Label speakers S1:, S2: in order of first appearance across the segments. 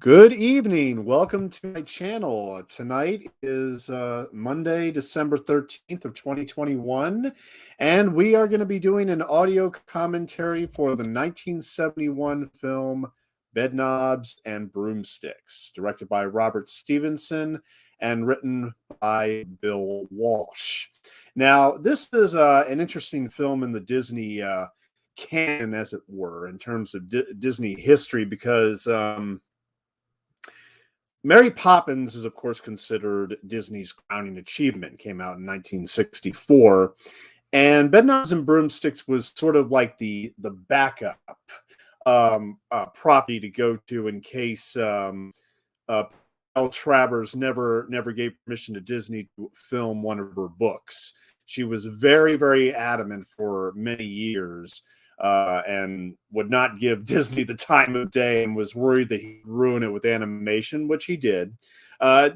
S1: Good evening. Welcome to my channel. Tonight is Monday, December 13th of 2021, and we are going to be doing an audio commentary for the 1971 film Bedknobs and Broomsticks, directed by Robert Stevenson and written by Bill Walsh. Now, this is an interesting film in the Disney canon, as it were, in terms of Disney history, because Mary Poppins is, of course, considered Disney's crowning achievement. Came out in 1964, and Bedknobs and Broomsticks was sort of like the backup property to go to in case uh, L. Travers never gave permission to Disney to film one of her books. She was very adamant for many years, and would not give Disney the time of day, and was worried that he'd ruin it with animation, which he did. Uh,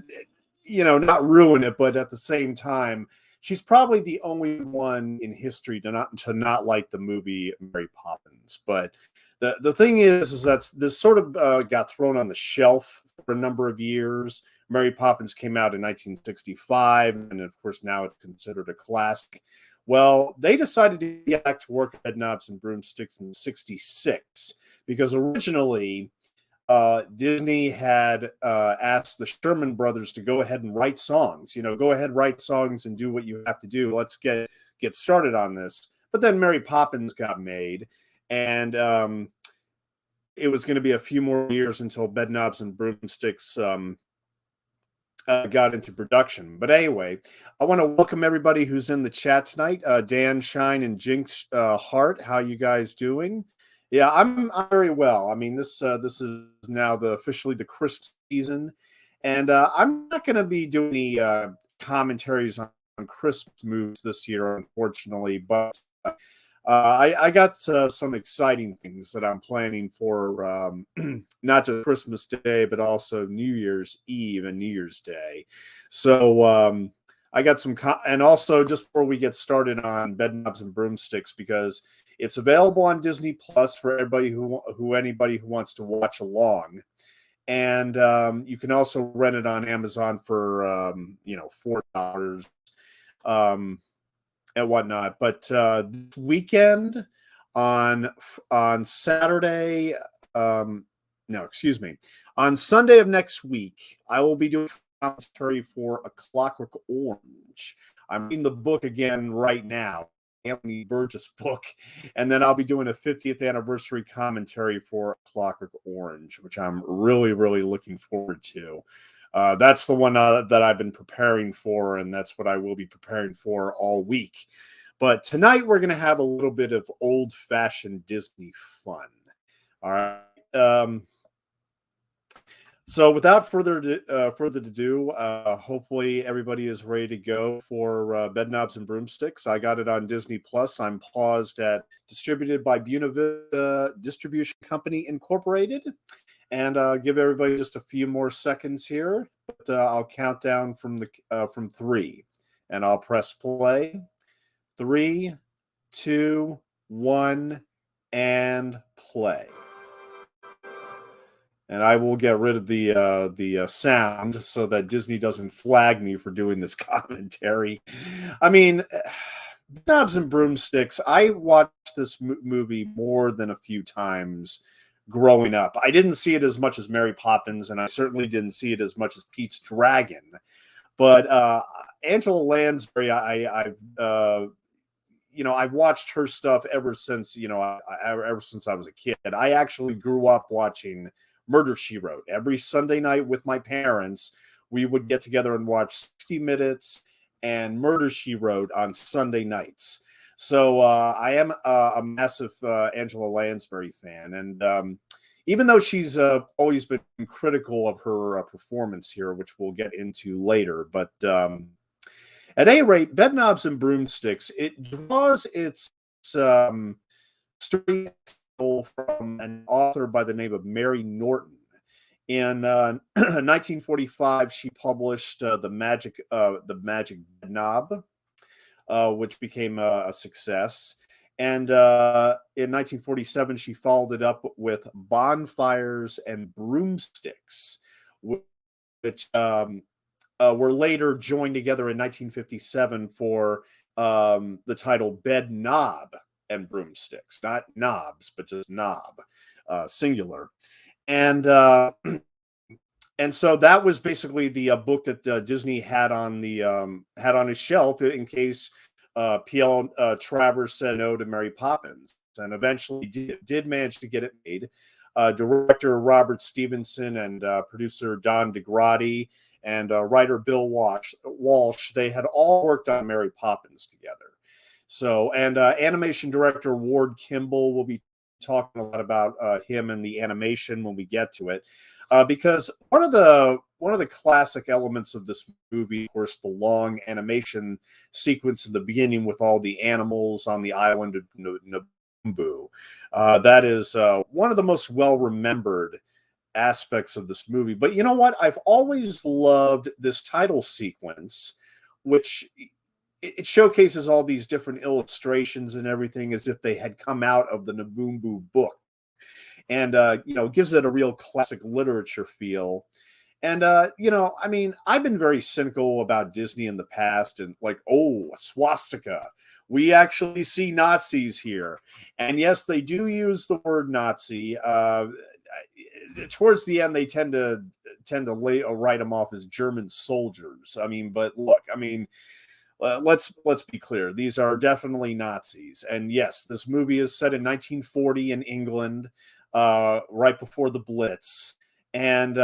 S1: not ruin it, but at the same time, she's probably the only one in history to not like the movie Mary Poppins. But the thing is that this sort of got thrown on the shelf for a number of years. Mary Poppins came out in 1965, and of course now it's considered a classic. Well, they decided to get back to work at Bedknobs and Broomsticks in '66 because originally Disney had asked the Sherman Brothers to go ahead and write songs. Go ahead, write songs, and do what you have to do. Let's get started on this. But then Mary Poppins got made, and it was going to be a few more years until Bedknobs and Broomsticks got into production. But anyway, I want to welcome everybody who's in the chat tonight. Dan, Shine, and Jinx Hart, how you guys doing? Yeah, I'm very well. I mean, this is now officially the Christmas season, and I'm not going to be doing any commentaries on Christmas movies this year, unfortunately. But I got some exciting things that I'm planning for not just Christmas Day, but also New Year's Eve and New Year's Day. So I got and also just before we get started on Bedknobs and Broomsticks, because it's available on Disney Plus for everybody anybody who wants to watch along, and you can also rent it on Amazon for $4. Um, and whatnot. But this weekend on Saturday, no, excuse me, on Sunday of next week, I will be doing commentary for A Clockwork Orange. I'm reading the book again right now, Anthony Burgess book, and then I'll be doing a 50th anniversary commentary for A Clockwork Orange, which I'm really looking forward to. That's the one that I've been preparing for, and that's what I will be preparing for all week. But tonight we're going to have a little bit of old-fashioned Disney fun. All right. So without further ado, hopefully everybody is ready to go for Bedknobs and Broomsticks. I got it on Disney Plus. I'm paused at distributed by Buena Vista Distribution Company Incorporated. And give everybody just a few more seconds here. But I'll count down from 3, and I'll press play. 3, 2, 1, and play. And I will get rid of the sound so that Disney doesn't flag me for doing this commentary. I mean, Knobs and Broomsticks, I watched this movie more than a few times growing up. I didn't see it as much as Mary Poppins, and I certainly didn't see it as much as Pete's Dragon. But Angela Lansbury, I've watched her stuff ever since ever since I was a kid. I actually grew up watching Murder, She Wrote. Every Sunday night with my parents, we would get together and watch 60 Minutes and Murder, She Wrote on Sunday nights. So I am a massive Angela Lansbury fan. And even though she's always been critical of her performance here, which we'll get into later, but at any rate, Bedknobs and Broomsticks, it draws its story from an author by the name of Mary Norton. In 1945, she published the Magic Bedknob, which became a success. And in 1947, she followed it up with Bonfires and Broomsticks, which were later joined together in 1957 for the title Bedknob and Broomsticks, not knobs, but just knob, singular. And and so that was basically the book that Disney had on his shelf in case P.L. Travers said no to Mary Poppins, and eventually did manage to get it made. Director Robert Stevenson and producer Don DeGrady and writer Bill Walsh, they had all worked on Mary Poppins together. So, and animation director Ward Kimball, will be talking a lot about him and the animation when we get to it, because one of the classic elements of this movie, of course, the long animation sequence in the beginning with all the animals on the island of Naboombu. That is one of the most well remembered aspects of this movie. But you know what? I've always loved this title sequence, which it showcases all these different illustrations and everything as if they had come out of the Naboombu book. And, gives it a real classic literature feel. And, I mean, I've been very cynical about Disney in the past and like, oh, swastika. We actually see Nazis here. And yes, they do use the word Nazi. Towards the end, they tend to write them off as German soldiers. I mean, but look, I mean, let's be clear. These are definitely Nazis. And yes, this movie is set in 1940 in England, right before the Blitz. And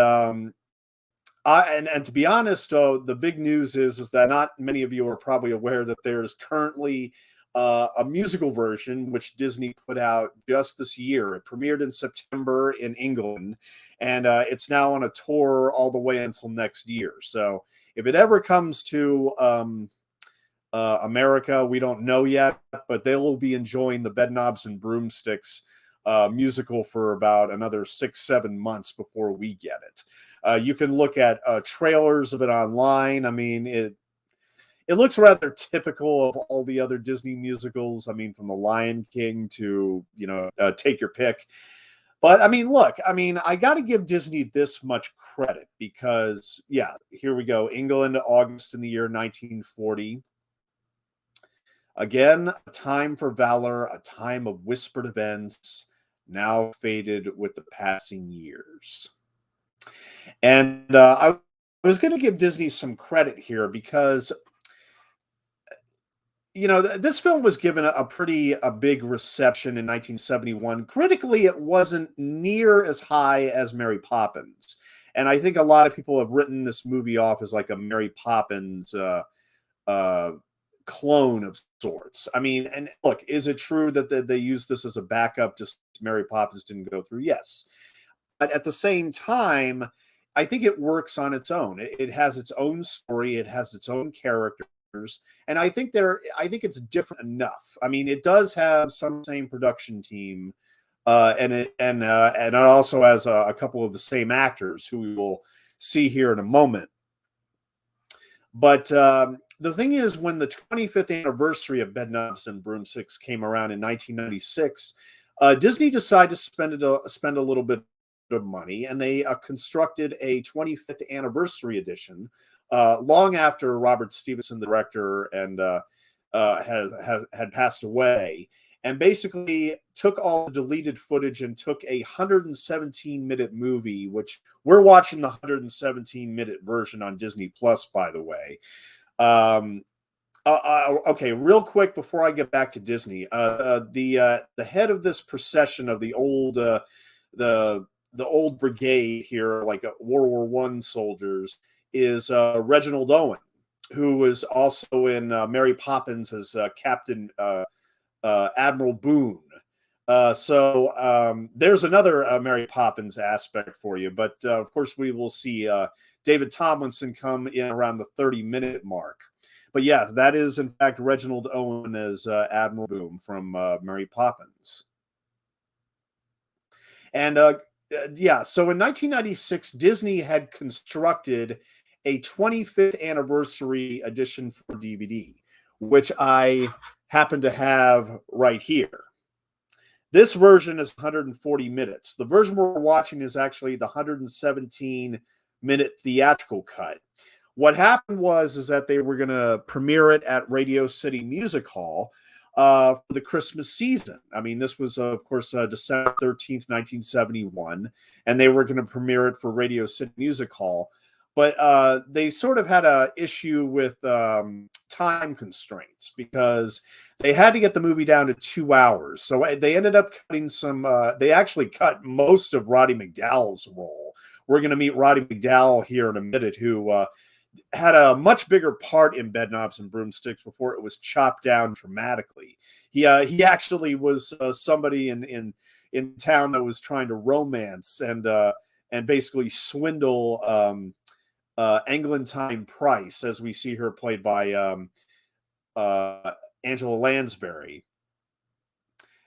S1: and to be honest, the big news is that not many of you are probably aware that there's currently a musical version which Disney put out just this year. It premiered in September in England, and it's now on a tour all the way until next year. So if it ever comes to America, we don't know yet, but they will be enjoying the Bedknobs and Broomsticks musical for about another 6-7 months before we get it. You can look at trailers of it online. I mean, it looks rather typical of all the other Disney musicals. I mean, from The Lion King to, take your pick. But I mean, look, I mean, I got to give Disney this much credit because, yeah, here we go. England, August in the year 1940. Again, a time for valor, a time of whispered events, now faded with the passing years. And I was going to give Disney some credit here because, this film was given a big reception in 1971. Critically, it wasn't near as high as Mary Poppins. And I think a lot of people have written this movie off as like a Mary Poppins clone of sorts. I mean, and look, is it true that they used this as a backup just Mary Poppins didn't go through? Yes. But at the same time, I think it works on its own. It has its own story, it has its own characters, and I think it's different enough. I mean, it does have some same production team, and it also has a couple of the same actors who we will see here in a moment. But the thing is, when the 25th anniversary of Bedknobs and Broomsticks came around in 1996, Disney decided to spend a little bit of money, and they constructed a 25th anniversary edition long after Robert Stevenson, the director, and had passed away, and basically took all the deleted footage and took a 117-minute movie, which we're watching the 117-minute version on Disney Plus, by the way. Okay, real quick before I get back to Disney, the head of this procession of the old brigade here, like World War I soldiers, is Reginald Owen, who was also in Mary Poppins as Captain Admiral Boone. So there's another Mary Poppins aspect for you. But of course, we will see David Tomlinson come in around the 30-minute mark. But yeah, that is in fact Reginald Owen as Admiral Boone from Mary Poppins. And yeah, so in 1996, Disney had constructed a 25th anniversary edition for DVD, which I happen to have right here. This version is 140 minutes. The version we're watching is actually the 117-minute theatrical cut. What happened is that they were going to premiere it at Radio City Music Hall for the Christmas season. I mean, this was, of course, December 13th, 1971, and they were going to premiere it for Radio City Music Hall. But they sort of had an issue with time constraints because they had to get the movie down to 2 hours. So they ended up cutting some, they actually cut most of Roddy McDowall's role. We're going to meet Roddy McDowall here in a minute, who had a much bigger part in Bedknobs and Broomsticks before it was chopped down dramatically. He actually was somebody in town that was trying to romance and basically swindle Eglantine Price, as we see her played by Angela Lansbury,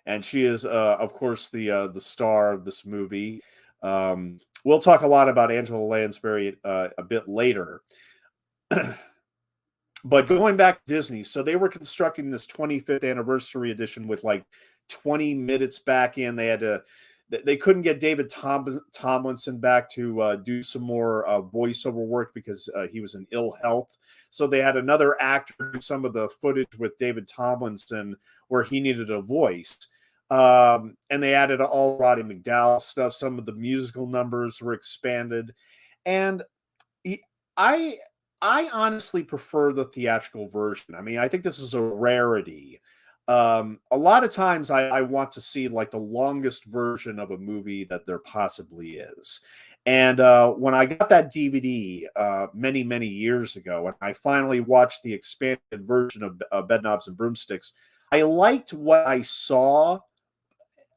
S1: and she is, of course, the star of this movie. We'll talk a lot about Angela Lansbury a bit later. But going back to Disney, so they were constructing this 25th anniversary edition with like 20 minutes back in. They couldn't get David Tomlinson back to do some more voiceover work because he was in ill health. So they had another actor do some of the footage with David Tomlinson where he needed a voice. And they added all Roddy McDowall stuff. Some of the musical numbers were expanded. And I honestly prefer the theatrical version. I mean, I think this is a rarity. A lot of times I want to see like the longest version of a movie that there possibly is. And when I got that DVD many, many years ago, and I finally watched the expanded version of Bedknobs and Broomsticks, I liked what I saw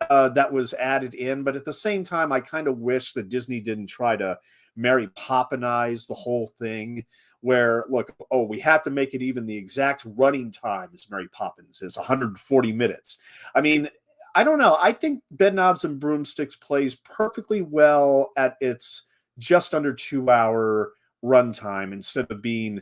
S1: that was added in. But at the same time, I kind of wish that Disney didn't try to Mary Poppinize the whole thing, where, look, we have to make it even the exact running time as Mary Poppins is 140 minutes. I mean, I don't know. I think Bedknobs and Broomsticks plays perfectly well at its just under 2 hour runtime instead of being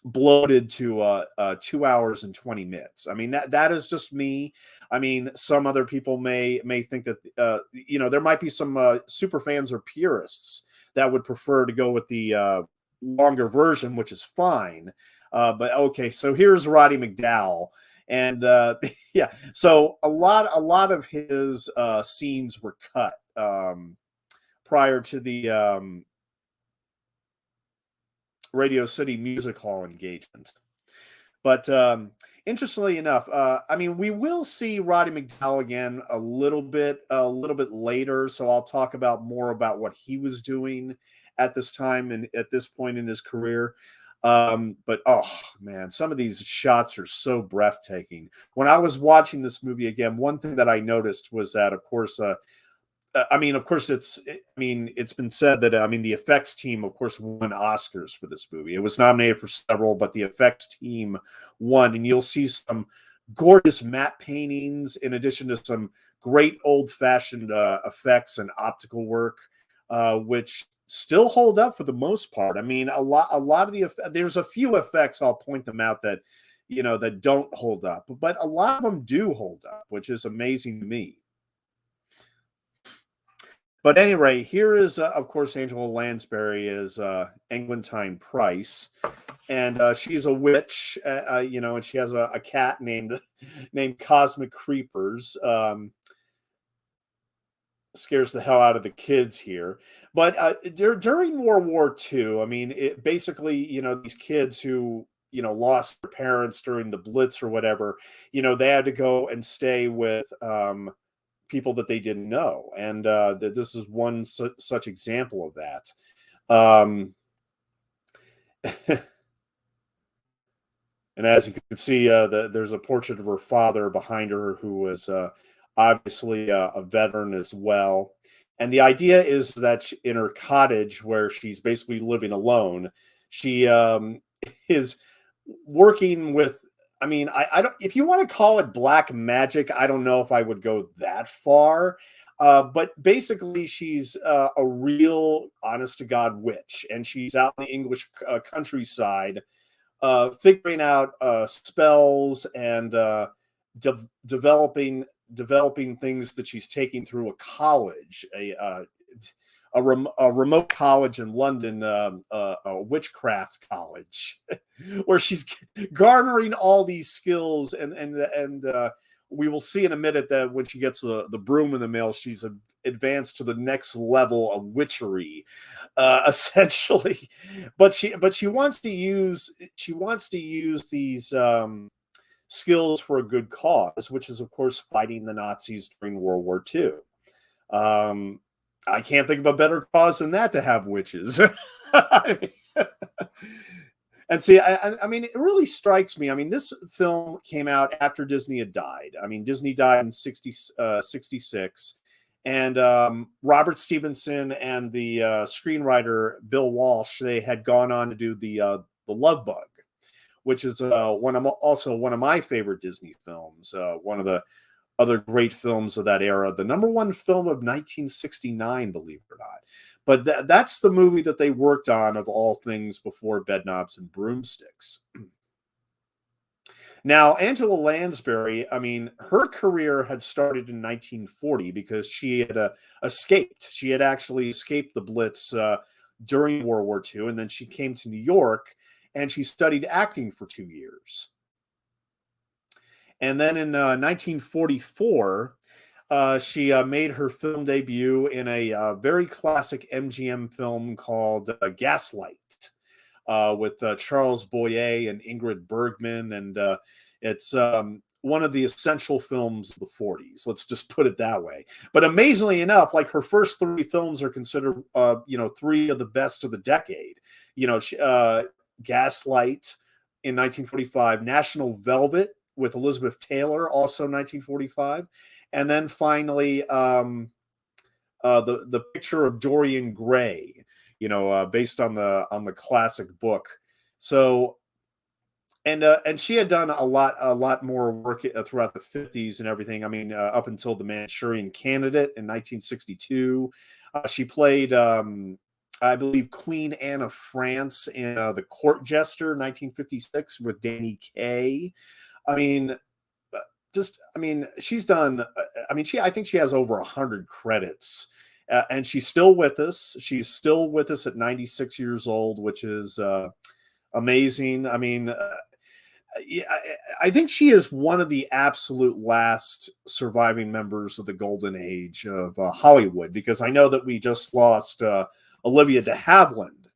S1: bloated to 2 hours and 20 minutes. I mean, that is just me. I mean, some other people may think that, there might be some super fans or purists that would prefer to go with the longer version, which is fine. But okay, so here's Roddy McDowall. And yeah, so a lot of his scenes were cut prior to the Radio City Music Hall engagement. But interestingly enough, I mean, we will see Roddy McDowall again a little bit later. So I'll talk more about what he was doing at this time and at this point in his career. But oh man, some of these shots are so breathtaking. When I was watching this movie again, one thing that I noticed was that, of course, it's been said that, the effects team, of course, won Oscars for this movie. It was nominated for several, but the effects team won. And you'll see some gorgeous matte paintings in addition to some great old-fashioned effects and optical work, which still hold up for the most part. I mean, a lot of there's a few effects, I'll point them out, that that don't hold up, but a lot of them do hold up, which is amazing to me. But anyway, here is, of course, Angela Lansbury is Eglantine Price, and she's a witch, and she has a cat named Cosmic Creepers. Scares the hell out of the kids here. But during World War II, I mean, it basically, these kids who, lost their parents during the Blitz or whatever, they had to go and stay with people that they didn't know. And this is one such example of that. And as you can see, there's a portrait of her father behind her, who was obviously a veteran as well. And the idea is that in her cottage, where she's basically living alone, she is working with, I don't, if you want to call it black magic, I don't know if I would go that far. But basically, she's a real honest to God witch, and she's out in the English countryside figuring out spells and developing things that she's taking through a college, a remote college in London, a witchcraft college, where she's garnering all these skills, and we will see in a minute that when she gets the broom in the mail, she's advanced to the next level of witchery, essentially. But she wants to use these skills for a good cause, which is of course fighting the Nazis during World War II. Um, I can't think of a better cause than that to have witches. And see, I mean, it really strikes me. I mean, this film came out after Disney had died. I mean, Disney died in 66. And Robert Stevenson and the screenwriter Bill Walsh, they had gone on to do the Love Bug, which is also one of my favorite Disney films. One of the other great films of that era, the number one film of 1969, believe it or not. But that's the movie that they worked on, of all things, before Bedknobs and Broomsticks. Now, Angela Lansbury, I mean, her career had started in 1940 because she had escaped. She had actually escaped the Blitz during World War II, and then she came to New York and she studied acting for 2 years. And then in 1944, she made her film debut in a very classic MGM film called Gaslight, with Charles Boyer and Ingrid Bergman. And it's one of the essential films of the 40s. Let's just put it that way. But amazingly enough, like, her first 3 films are considered, 3 of the best of the decade. Gaslight in 1945, National Velvet with Elizabeth Taylor, also 1945. And then finally, the Picture of Dorian Gray, based on the classic book. So, and she had done a lot more work throughout the 50s and everything. I mean, up until The Manchurian Candidate in 1962, she played, I believe, Queen Anne of France in The Court Jester, 1956, with Danny Kaye. I mean, she's done. I think she has over 100 credits, and she's still with us. She's still with us at 96 years old, which is amazing. I mean, I think she is one of the absolute last surviving members of the golden age of Hollywood, because I know that we just lost Olivia de Havilland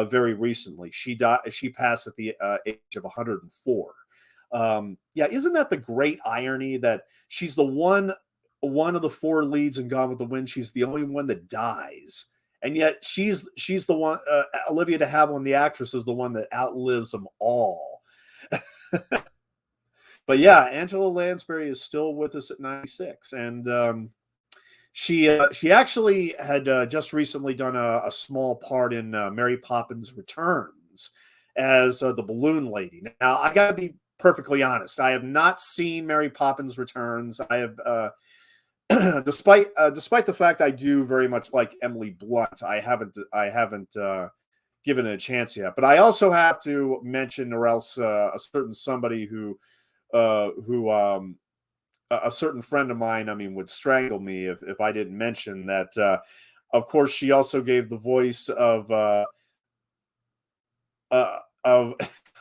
S1: very recently. She passed at the age of 104. Isn't that the great irony that she's the one of the 4 leads in Gone with the Wind? She's the only one that dies, and yet she's the one. Olivia de Havilland, the actress, is the one that outlives them all. But yeah, Angela Lansbury is still with us at 96, and she actually had just recently done a small part in Mary Poppins Returns as the balloon lady. Now, I gotta be perfectly honest, I have not seen Mary Poppins Returns. I have, despite the fact I do very much like Emily Blunt, I haven't given it a chance yet. But I also have to mention, or else a certain somebody who a certain friend of mine, I mean, would strangle me if I didn't mention that. Of course, she also gave the voice of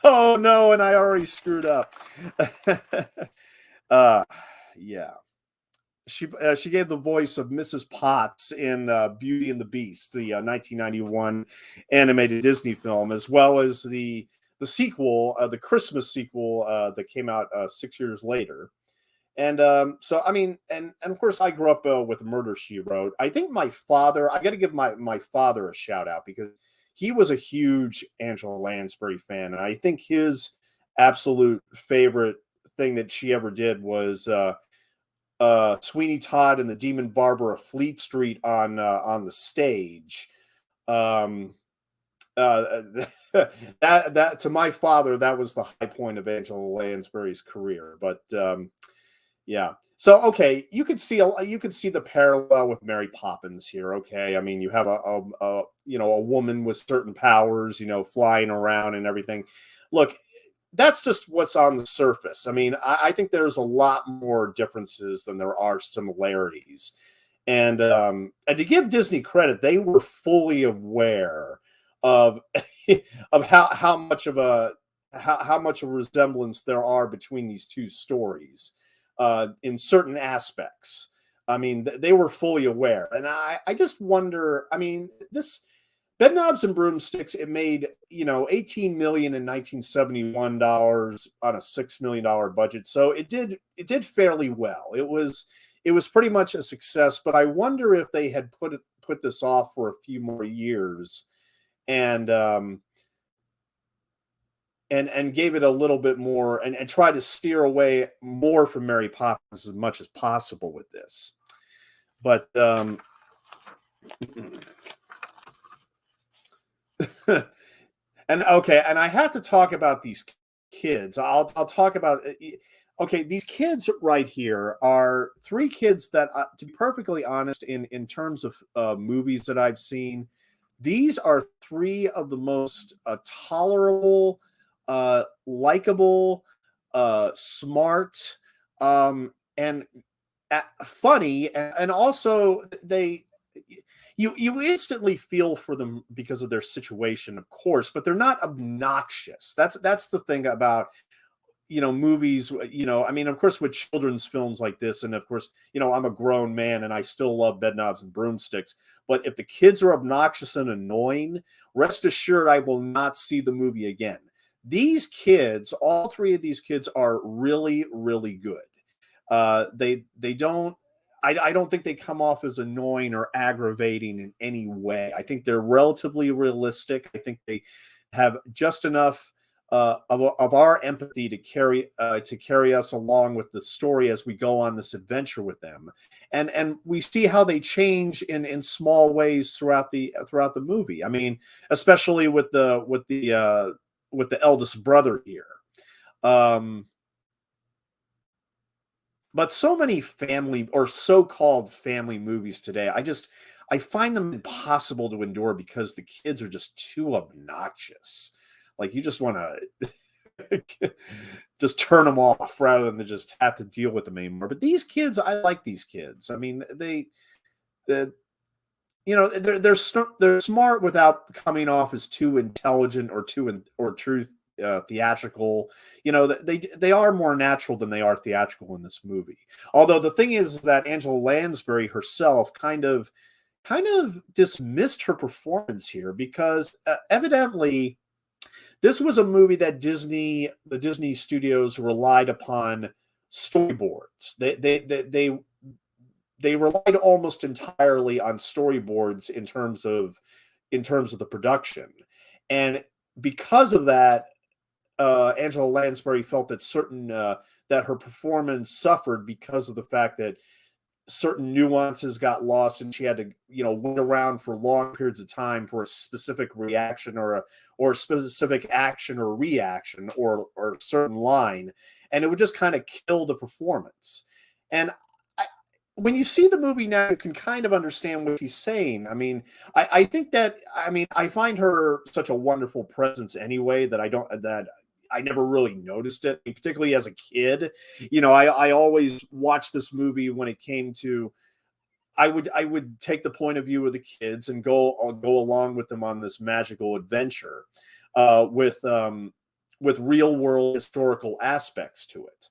S1: oh no, and I already screwed up. Yeah. She gave the voice of Mrs. Potts in Beauty and the Beast, the 1991 animated Disney film, as well as the sequel, the Christmas sequel that came out 6 years later. And so, I mean, and of course, I grew up with Murder, She Wrote. I think my father, I got to give my father a shout out, because he was a huge Angela Lansbury fan, and I think his absolute favorite thing that she ever did was Sweeney Todd and the Demon Barber of Fleet Street on the stage. Um, that to my father, that was the high point of Angela Lansbury's career. But yeah. So okay, you could see the parallel with Mary Poppins here. Okay, I mean, you have a woman with certain powers, flying around and everything. look, that's just what's on the surface. I mean, I think there's a lot more differences than there are similarities. And to give Disney credit, they were fully aware of of how much of a how much of a resemblance there are between these two stories in certain aspects. I mean, they were fully aware, and I just wonder. I mean, this Bedknobs and Broomsticks, it made, 18 million in 1971 dollars on a $6 million budget. So it did fairly well. It was pretty much a success, but I wonder if they had put this off for a few more years and and gave it a little bit more and try to steer away more from Mary Poppins as much as possible with this. But and okay, and I have to talk about these kids. I'll talk about okay, these kids right here are three kids that, to be perfectly honest, in terms of movies that I've seen, these are three of the most tolerable, likable, smart, and funny, and also you instantly feel for them because of their situation, of course, but they're not obnoxious. That's the thing about movies. I mean, of course, with children's films like this, and of course, I'm a grown man and I still love Bedknobs and Broomsticks. But if the kids are obnoxious and annoying, rest assured I will not see the movie again. These kids, all three of these kids, are really, really good. They don't. I don't think they come off as annoying or aggravating in any way. I think they're relatively realistic. I think they have just enough of our empathy to carry us along with the story as we go on this adventure with them, and we see how they change in small ways throughout the movie. I mean, especially with the eldest brother here. Um, but so many family or so-called family movies today, I find them impossible to endure because the kids are just too obnoxious. Like you just want to just turn them off rather than to just have to deal with them anymore. But these kids, I like these kids. I mean, they they're smart without coming off as too intelligent or too theatrical. They are more natural than they are theatrical in this movie. Although the thing is that Angela Lansbury herself kind of dismissed her performance here because evidently this was a movie that the Disney studios relied upon storyboards. They relied almost entirely on storyboards in terms of the production, and because of that, Angela Lansbury felt that her performance suffered because of the fact that certain nuances got lost, and she had to wait around for long periods of time for a specific reaction or a specific action or reaction or a certain line, and it would just kind of kill the performance. And when you see the movie now, you can kind of understand what she's saying. I mean, I think that I find her such a wonderful presence anyway that I never really noticed it, particularly as a kid. I always watched this movie when it came to. I would take the point of view of the kids and go along with them on this magical adventure, with real world historical aspects to it.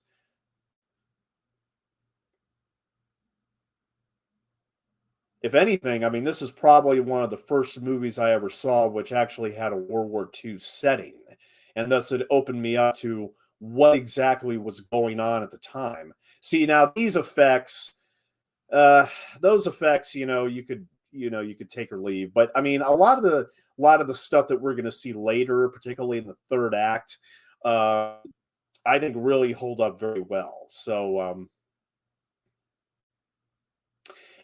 S1: If anything, I mean, this is probably one of the first movies I ever saw which actually had a World War II setting, and thus it opened me up to what exactly was going on at the time. See, now these effects, uh, those effects, you could take or leave, but I mean, a lot of the stuff that we're going to see later, particularly in the third act, uh, I think really hold up very well. So,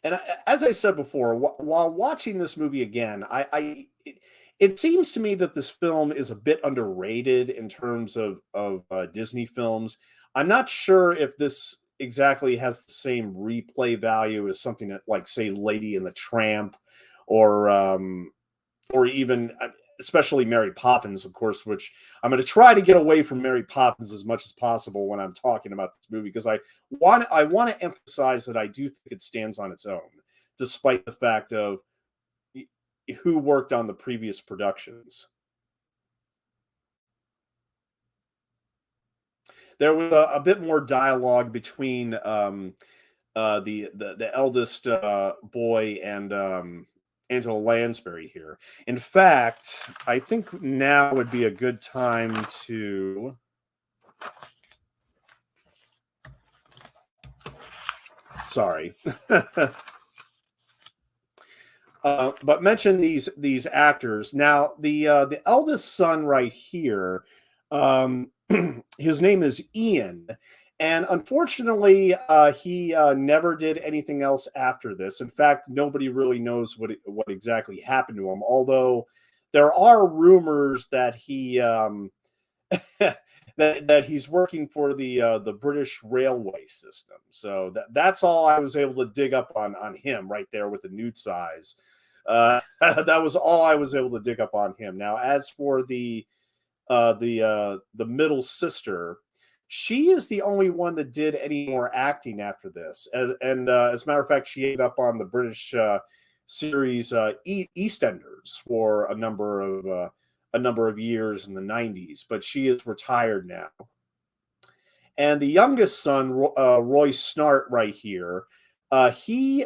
S1: and as I said before, while watching this movie again, it seems to me that this film is a bit underrated in terms of Disney films. I'm not sure if this exactly has the same replay value as something that, like, say, Lady and the Tramp, or or even especially Mary Poppins, of course, which I'm going to try to get away from Mary Poppins as much as possible when I'm talking about this movie, because I want to emphasize that I do think it stands on its own, despite the fact of who worked on the previous productions. There was a bit more dialogue between the eldest boy and Angela Lansbury here. In fact, I think now would be a good time to. Sorry. But mention these actors. Now, the eldest son right here, his name is Ian, and unfortunately, he never did anything else after this. In fact, nobody really knows what exactly happened to him. Although there are rumors that he that he's working for the British railway system. So that's all I was able to dig up on him right there with the newt size. That was all I was able to dig up on him. Now, as for the middle sister, she is the only one that did any more acting after this, and as a matter of fact, she ended up on the British series EastEnders for a number of years in the 90s, but she is retired now. And the youngest son, Roy Snart, right here, he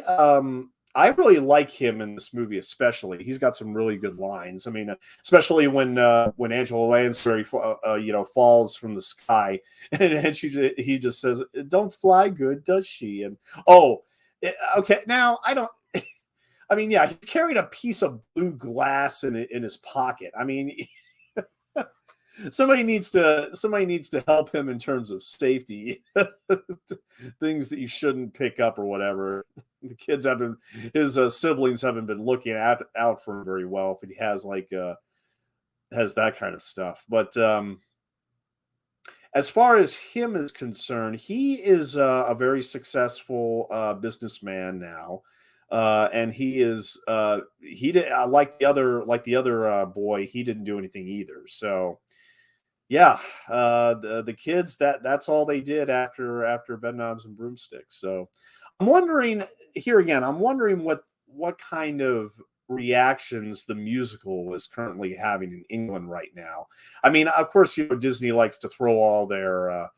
S1: I really like him in this movie, especially. He's got some really good lines. I mean, especially when Angela Lansbury, falls from the sky, and he just says, "Don't fly good, does she?" And okay, now I don't. I mean, yeah, he's carrying a piece of blue glass in his pocket. I mean, somebody needs to help him in terms of safety. Things that you shouldn't pick up or whatever. The kids haven't, his siblings haven't been looking out for him very well if he has that kind of stuff. But as far as him is concerned, he is a very successful businessman now. And he is he did like the other boy, he didn't do anything either. So yeah, the kids, that's all they did after Bedknobs and Broomsticks. So I'm wondering here again. I'm wondering what kind of reactions the musical is currently having in England right now. I mean, of course, Disney likes to throw all their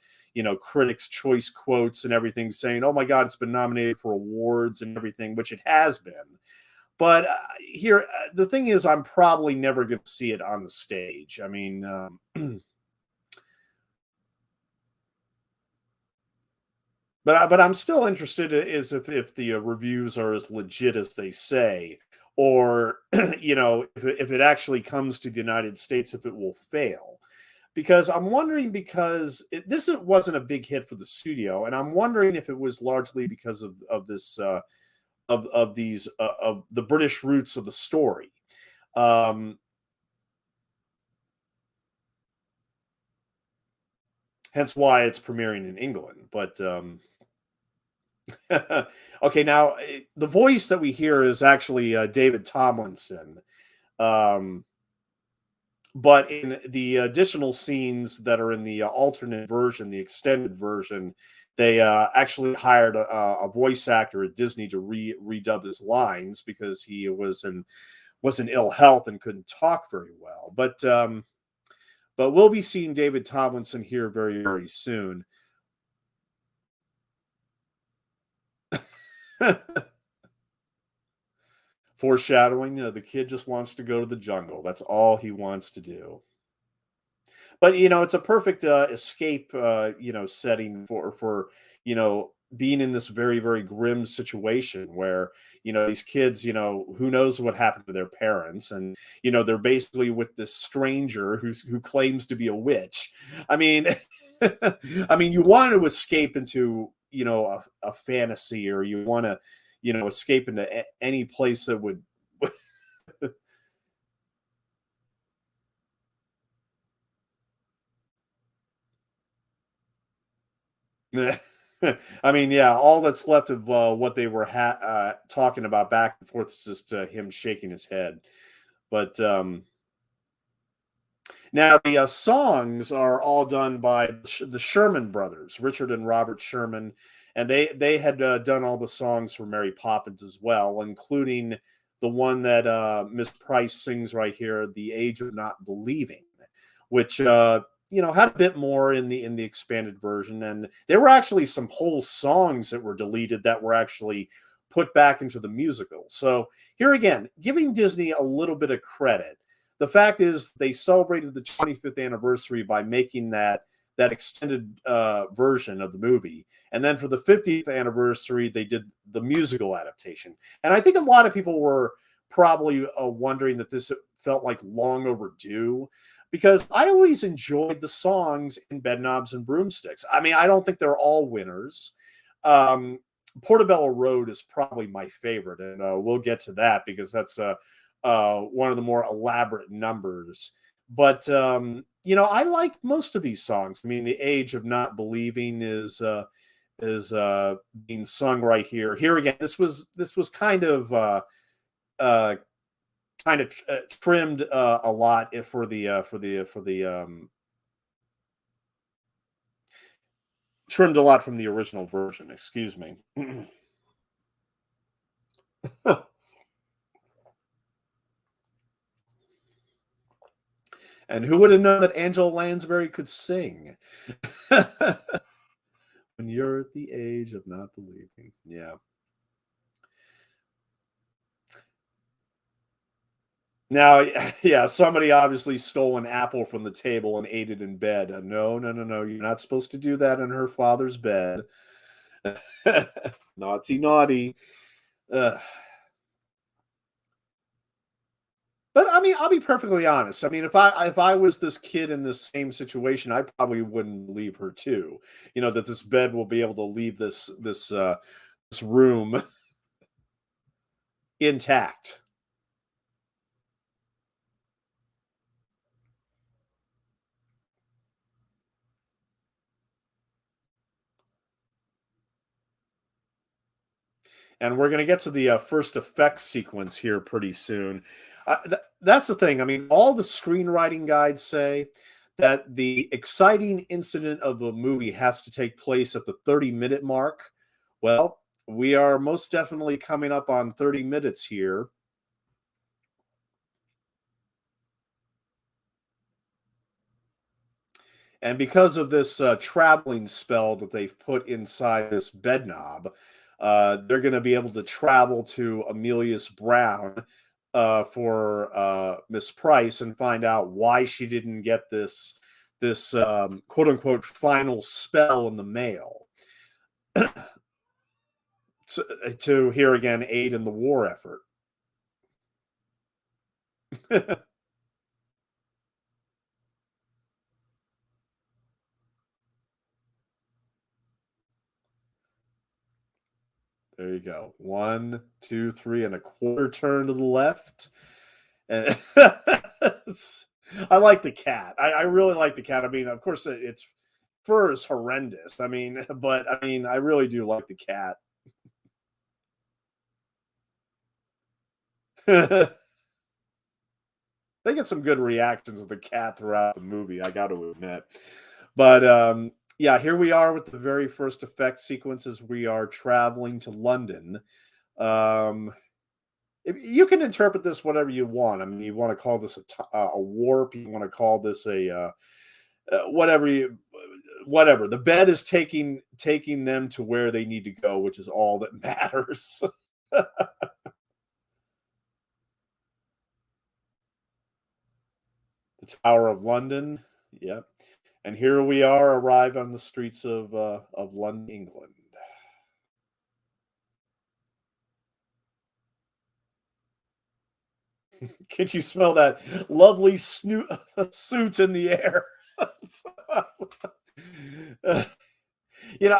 S1: Critics' Choice quotes and everything, saying, "Oh my God, it's been nominated for awards and everything," which it has been. But here, the thing is, I'm probably never going to see it on the stage. I mean. But I'm still interested is if the reviews are as legit as they say, or if it actually comes to the United States, if it will fail. Because I'm wondering, because this wasn't a big hit for the studio, and I'm wondering if it was largely because of this of these of the British roots of the story. Um, Hence why it's premiering in England. But okay, now the voice that we hear is actually David Tomlinson. Um, but in the additional scenes that are in the alternate version, the extended version, they actually hired a voice actor at Disney to redub his lines because he was in ill health and couldn't talk very well. But we'll be seeing David Tomlinson here very, very soon. Foreshadowing, the kid just wants to go to the jungle. That's all he wants to do. But it's a perfect escape, setting for being in this very, very grim situation where these kids, who knows what happened to their parents, and they're basically with this stranger who claims to be a witch. I mean, I mean, you want to escape into a fantasy, or you want to escape into any place that would. I mean, yeah, all that's left of what they were talking about back and forth is just him shaking his head. But Now the songs are all done by the Sherman brothers, Richard and Robert Sherman, and they had done all the songs for Mary Poppins as well, including the one that Miss Price sings right here, "The Age of Not Believing," which had a bit more in the expanded version, and there were actually some whole songs that were deleted that were actually put back into the musical. So here again, giving Disney a little bit of credit. The fact is, they celebrated the 25th anniversary by making that extended version of the movie, and then for the 50th anniversary, they did the musical adaptation. And I think a lot of people were probably wondering that this felt like long overdue, because I always enjoyed the songs in Bedknobs and Broomsticks. I mean, I don't think they're all winners. Um, Portobello Road is probably my favorite, and we'll get to that because that's one of the more elaborate numbers. But I like most of these songs. I mean, "The Age of Not Believing" is being sung right here. Here again, this was uh, trimmed a lot trimmed a lot from the original version. Excuse me. And who would have known that Angela Lansbury could sing? When you're at the age of not believing. Yeah. Now, yeah, somebody obviously stole an apple from the table and ate it in bed. No, no, no, no. You're not supposed to do that in her father's bed. Naughty, naughty. Ugh. But I mean, I'll be perfectly honest. I mean, if I was this kid in this same situation, I probably wouldn't leave her too. That this bed will be able to leave this room intact. And we're going to get to the first effects sequence here pretty soon. That's the thing. I mean, all the screenwriting guides say that the exciting incident of the movie has to take place at the 30-minute mark. Well, we are most definitely coming up on 30 minutes here. And because of this traveling spell that they've put inside this bed knob, they're going to be able to travel to Amelius Brown for Miss Price and find out why she didn't get this quote unquote final spell in the mail to here again aid in the war effort. There you go. One, two, three, and a quarter turn to the left. And I like the cat. I really like the cat. I mean, of course, its fur is horrendous. I mean, but I mean, I really do like the cat. They get some good reactions of the cat throughout the movie, I got to admit. But yeah, here we are with the very first effect sequences. We are traveling to London. Um, you can interpret this whatever you want. I mean, you want to call this a warp. You want to call this a whatever. The bed is taking them to where they need to go, which is all that matters. The Tower of London. Yep. And here we are, arrive on the streets of London, England. Can't you smell that lovely suit in the air? you know,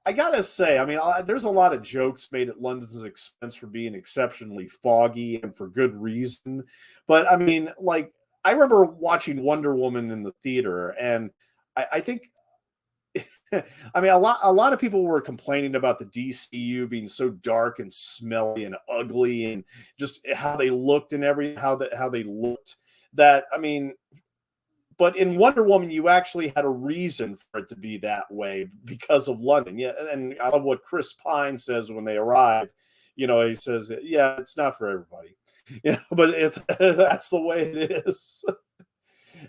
S1: I gotta say, I mean, there's a lot of jokes made at London's expense for being exceptionally foggy and for good reason. But I mean, like, I remember watching Wonder Woman in the theater, and I think I mean, a lot of people were complaining about the DCU being so dark and smelly and ugly, and just how they looked and how they looked. That I mean, but in Wonder Woman, you actually had a reason for it to be that way because of London. Yeah, and I love what Chris Pine says when they arrive. He says, "Yeah, it's not for everybody." But that's the way it is.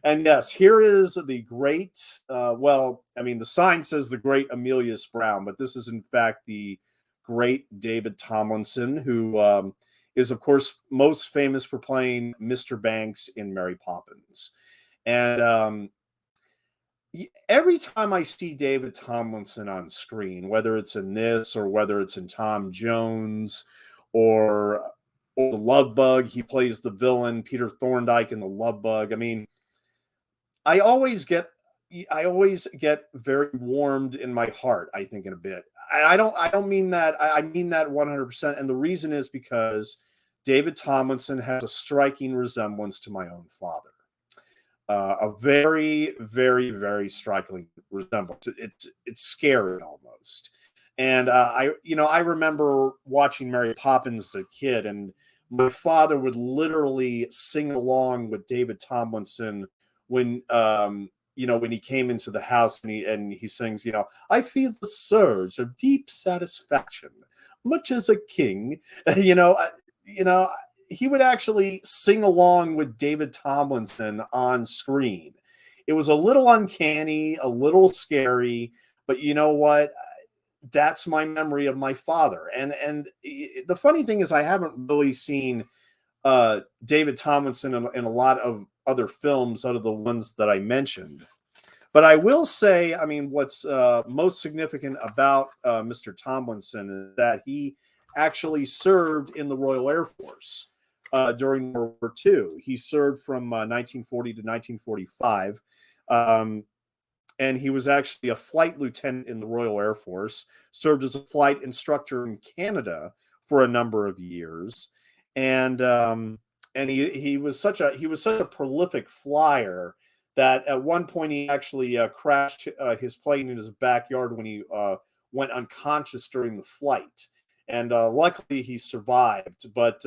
S1: And yes, here is the great. Well, I mean, the sign says the great Emilius Brown, but this is in fact the great David Tomlinson, who is, of course, most famous for playing Mr. Banks in Mary Poppins. And every time I see David Tomlinson on screen, whether it's in this or whether it's in Tom Jones or the Love Bug, he plays the villain Peter Thorndike in the Love Bug. I mean, I always get I always get very warmed in my heart, I think, in a bit. I don't mean that. I mean that 100%. And the reason is because David Tomlinson has a striking resemblance to my own father. A very, very, very striking resemblance. It's scary almost. And I remember watching Mary Poppins as a kid, and my father would literally sing along with David Tomlinson when when he came into the house, and he sings, I feel the surge of deep satisfaction, much as a king. you know, I- you know, he would actually sing along with David Tomlinson on screen. It was a little uncanny, a little scary, but you know what? That's my memory of my father. And the funny thing is, I haven't really seen David Tomlinson in a lot of other films out of the ones that I mentioned. But I will say, I mean, what's most significant about Mr. Tomlinson is that he actually served in the Royal Air Force during World War II. He served from 1940 to 1945. Um, and he was actually a flight lieutenant in the Royal Air Force, served as a flight instructor in Canada for a number of years. And he was such a prolific flyer that at one point he actually crashed his plane in his backyard when he went unconscious during the flight. And luckily he survived, but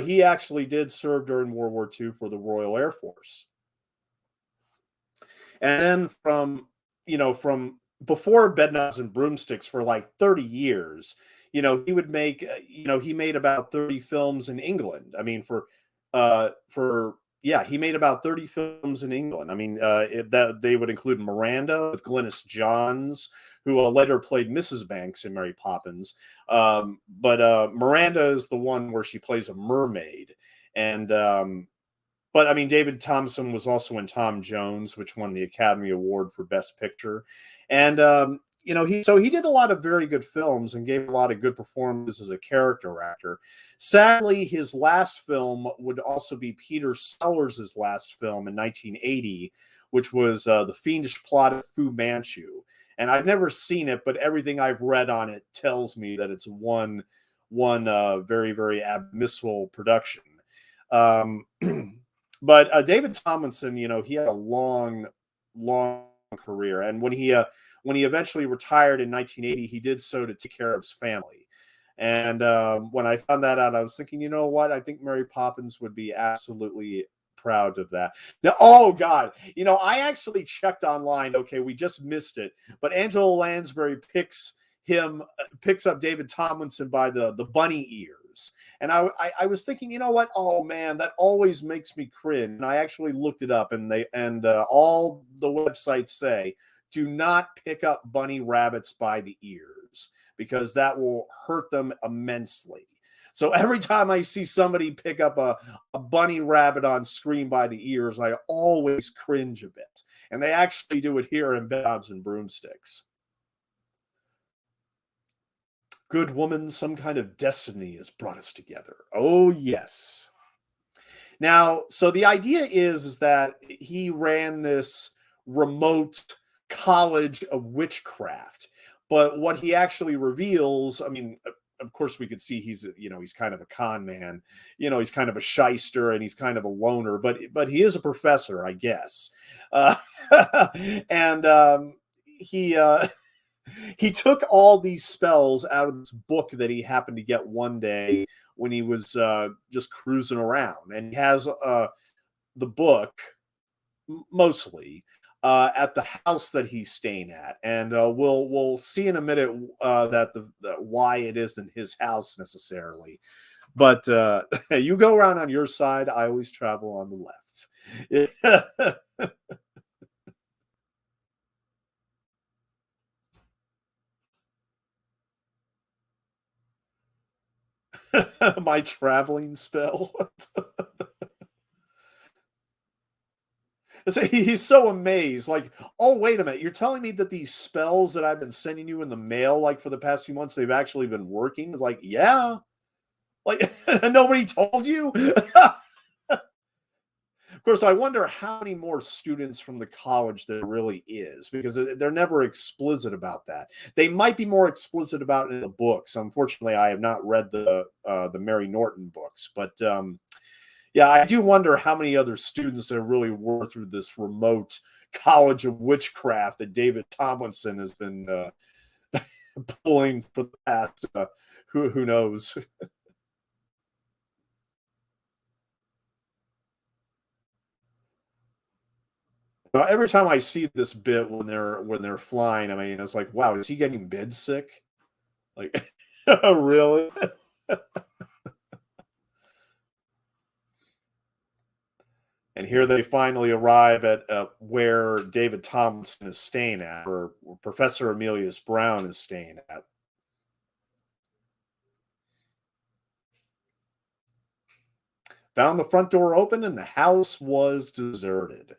S1: he actually did serve during World War II for the Royal Air Force. And then from before Bedknobs and Broomsticks for like 30 years, he would make, he made about 30 films in England. I mean, yeah, he made about 30 films in England. I mean, that they would include Miranda with Glynis Johns, who later played Mrs. Banks in Mary Poppins. But Miranda is the one where she plays a mermaid. And but I mean, David Thompson was also in Tom Jones, which won the Academy Award for Best Picture, and he did a lot of very good films and gave a lot of good performances as a character actor. Sadly, his last film would also be Peter Sellers' last film in 1980, which was The Fiendish Plot of Fu Manchu. And I've never seen it, but everything I've read on it tells me that it's one very, very abysmal production. Um, But David Tomlinson, he had a long, long career, and when he eventually retired in 1980, he did so to take care of his family. And when I found that out, I was thinking, you know what? I think Mary Poppins would be absolutely proud of that. Now, oh God, I actually checked online. Okay, we just missed it, but Angela Lansbury picks up David Tomlinson by the bunny ears. And I was thinking, you know what? Oh man, that always makes me cringe. And I actually looked it up, and all the websites say, do not pick up bunny rabbits by the ears because that will hurt them immensely. So every time I see somebody pick up a bunny rabbit on screen by the ears, I always cringe a bit. And they actually do it here in Bedknobs and Broomsticks. Good woman, some kind of destiny has brought us together. Oh, yes. Now, so the idea is that he ran this remote college of witchcraft. But what he actually reveals, I mean, of course, we could see he's kind of a con man, he's kind of a shyster and he's kind of a loner, but he is a professor, I guess. Uh, and he he took all these spells out of this book that he happened to get one day when he was just cruising around, and he has the book. mostly at the house that he's staying at, and we'll see in a minute that the why it isn't his house necessarily. But you go around on your side. I always travel on the left. My traveling spell. He's so amazed, like, oh, wait a minute. You're telling me that these spells that I've been sending you in the mail, like for the past few months, they've actually been working? It's like, yeah. Like, nobody told you? Of course, I wonder how many more students from the college there really is, because they're never explicit about that. They might be more explicit about it in the books. Unfortunately, I have not read the Mary Norton books, but yeah, I do wonder how many other students there really were through this remote college of witchcraft that David Tomlinson has been pulling for the past. Who knows? Every time I see this bit when they're flying, I mean, it's like, wow, is he getting bed sick? Like, really? And here they finally arrive at where David Tomlinson is staying at, or Professor Emilius Brown is staying at. Found the front door open and the house was deserted.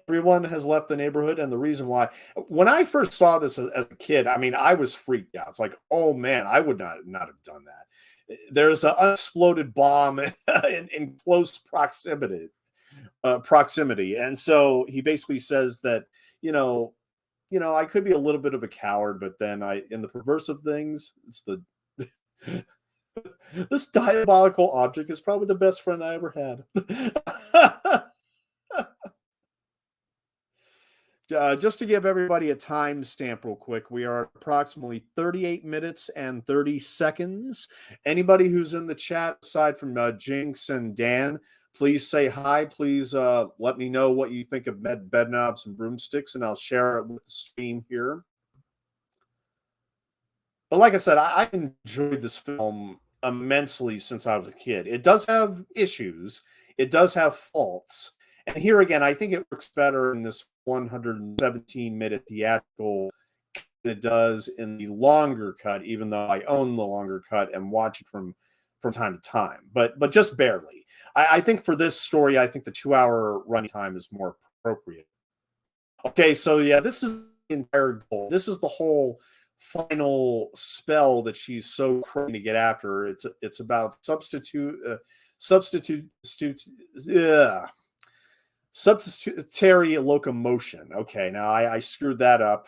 S1: Everyone has left the neighborhood, and the reason why, when I first saw this as a kid, I mean, I was freaked out. It's like, oh man, I would not have done that. There's an unexploded bomb in close proximity, and so he basically says that you know, I could be a little bit of a coward, but then in the perverse of things, it's the this diabolical object is probably the best friend I ever had. Just to give everybody a timestamp real quick, we are at approximately 38 minutes and 30 seconds. Anybody who's in the chat, aside from Jinx and Dan, please say hi. Please let me know what you think of Bedknobs and Broomsticks, and I'll share it with the stream here. But like I said, I enjoyed this film immensely since I was a kid. It does have issues, it does have faults. And here again, I think it works better in this 117-minute theatrical than it does in the longer cut, even though I own the longer cut and watch it from time to time, but just barely. I think for this story, I think the 2 hour running time is more appropriate. Okay, so yeah, this is the entire goal. This is the whole final spell that she's so crazy to get after. It's about substitute yeah, substitutionary locomotion. Okay, now I screwed that up.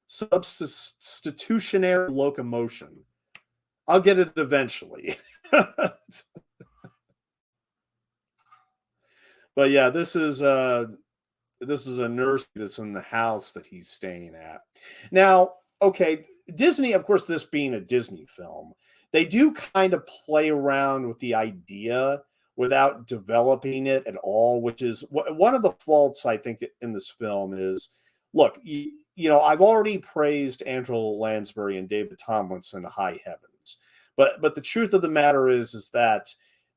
S1: Substitutionary locomotion. I'll get it eventually. But yeah, this is a nursery that's in the house that he's staying at. Now, okay, Disney, of course, this being a Disney film, they do kind of play around with the idea without developing it at all, which is one of the faults I think in this film is, look, I've already praised Angela Lansbury and David Tomlinson to high heavens, but the truth of the matter is that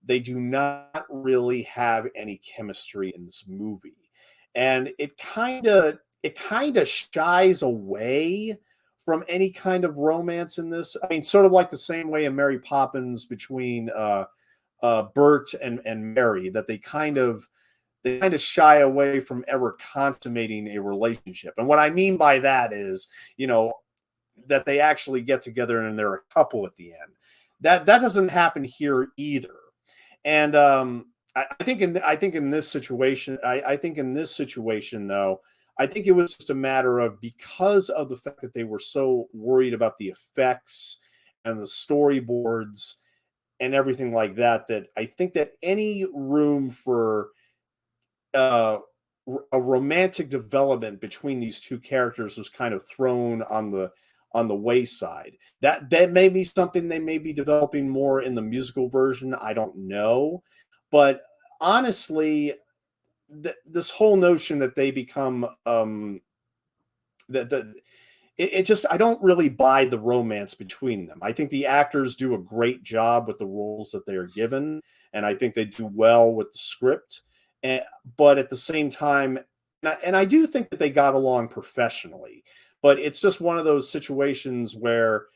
S1: they do not really have any chemistry in this movie, and it kind of shies away from any kind of romance in this. I mean, sort of like the same way in Mary Poppins between Bert and Mary, that they kind of shy away from ever consummating a relationship. And what I mean by that is, you know, that they actually get together and they're a couple at the end. That doesn't happen here either. And I think in this situation, I think in this situation though, I think it was just a matter of, because of the fact that they were so worried about the effects and the storyboards and everything like that, that I think that any room for uh, a romantic development between these two characters was kind of thrown on the wayside. That may be something they may be developing more in the musical version. I don't know, but honestly, this whole notion that they become that it just, I don't really buy the romance between them. I think the actors do a great job with the roles that they are given, and I think they do well with the script. And, but at the same time, and I do think that they got along professionally. But it's just one of those situations where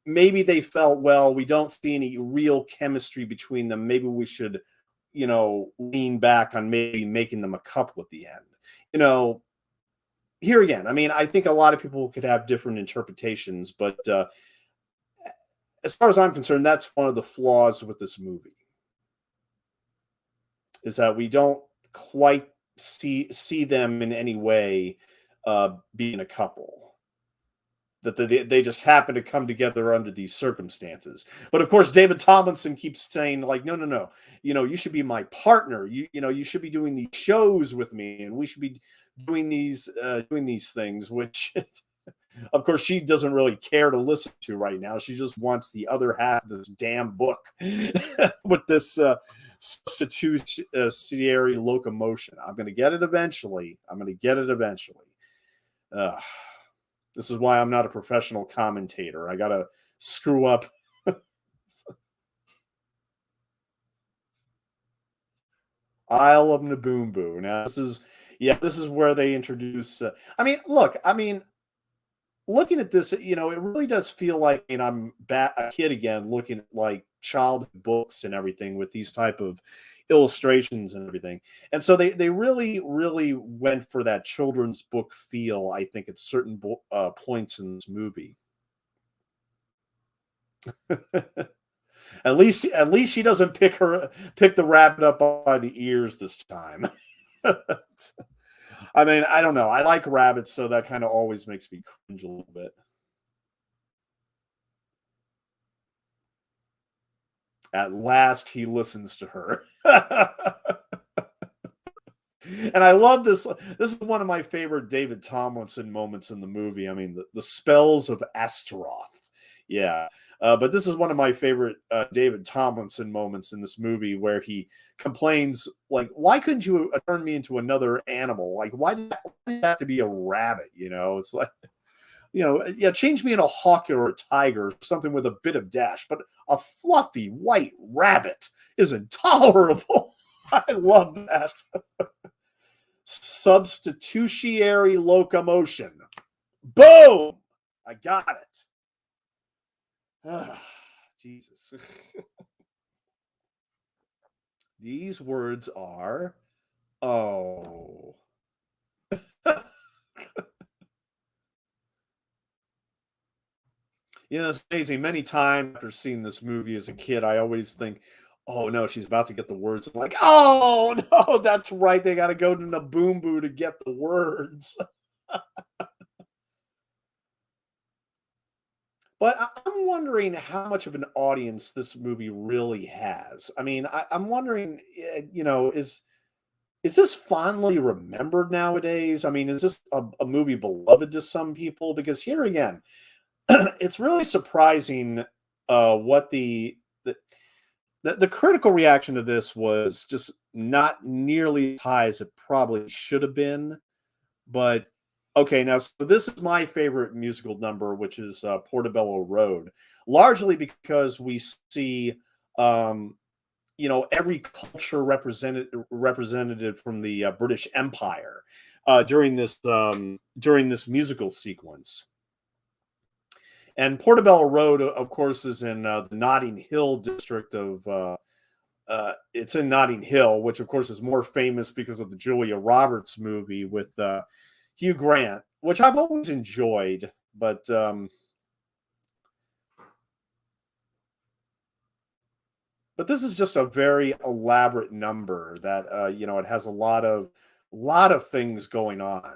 S1: maybe they felt, well, we don't see any real chemistry between them. Maybe we should, lean back on maybe making them a couple at the end. You know, Here again, I mean, I think a lot of people could have different interpretations, but as far as I'm concerned, that's one of the flaws with this movie is that we don't quite see them in any way being a couple. That they just happen to come together under these circumstances. But of course, David Tomlinson keeps saying, like, no, no, no, you should be my partner. You should be doing these shows with me, and we should be doing these things, which of course she doesn't really care to listen to right now. She just wants the other half of this damn book with this substitutionary locomotion. I'm going to get it eventually. Uh, this is why I'm not a professional commentator. I got to screw up. Isle of Naboombu. Now this is where they introduce. I mean, look. I mean, looking at this, it really does feel like, I'm back a kid again, looking at like childhood books and everything with these type of illustrations and everything. And so they really really went for that children's book feel. I think at certain points in this movie. At least she doesn't pick the rabbit up by the ears this time. I mean, I don't know. I like rabbits, so that kind of always makes me cringe a little bit. At last, he listens to her. And I love this. This is one of my favorite David Tomlinson moments in the movie. I mean, the spells of Astaroth. Yeah. But this is one of my favorite David Tomlinson moments in this movie where he complains, like, why couldn't you turn me into another animal? Like, why did it have to be a rabbit? It's like, yeah, change me in a hawk or a tiger, something with a bit of dash, but a fluffy white rabbit is intolerable. I love that. Substitutionary locomotion. Boom! I got it. Ah, Jesus. These words are, oh. It's amazing. Many times after seeing this movie as a kid, I always think, oh no, she's about to get the words. I'm like, oh no, that's right. They got to go to Naboombu to get the words. But I'm wondering how much of an audience this movie really has. I mean, I'm wondering, is this fondly remembered nowadays? I mean, is this a movie beloved to some people? Because here again, it's really surprising what the critical reaction to this was just not nearly as high as it probably should have been. But okay, now so this is my favorite musical number, which is Portobello Road, largely because we see every culture represented from the British Empire during this musical sequence. And Portobello Road, of course, is in the Notting Hill district of. It's in Notting Hill, which of course is more famous because of the Julia Roberts movie with Hugh Grant, which I've always enjoyed, but this is just a very elaborate number that it has a lot of things going on.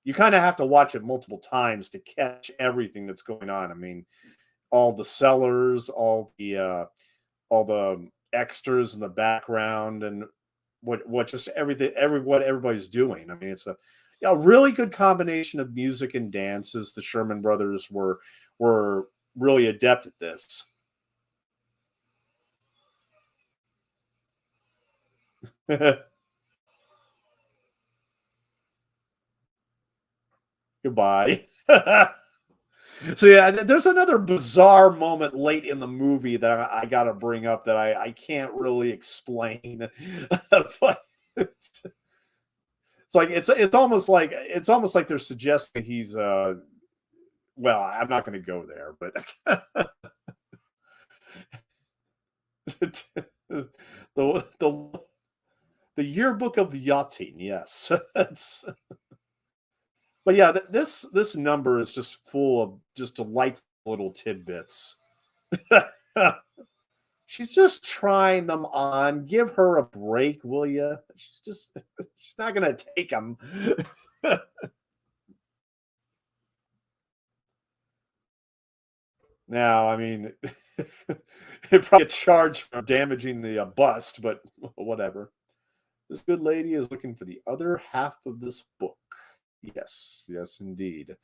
S1: You kind of have to watch it multiple times to catch everything that's going on. I mean, all the sellers, all the extras in the background, and what just everything what everybody's doing. I mean, it's a really good combination of music and dances. The Sherman Brothers were really adept at this. goodbye. So yeah, there's another bizarre moment late in the movie that I got to bring up that I can't really explain. But it's like it's almost like they're suggesting he's well, I'm not going to go there, but the the yearbook of yachting, yes. But yeah, this number is just full of just delightful little tidbits. She's just trying them on. Give her a break, will you? She's not gonna take them. Now, I mean, it probably get charged for damaging the bust, but whatever. This good lady is looking for the other half of this book. Yes, yes, indeed.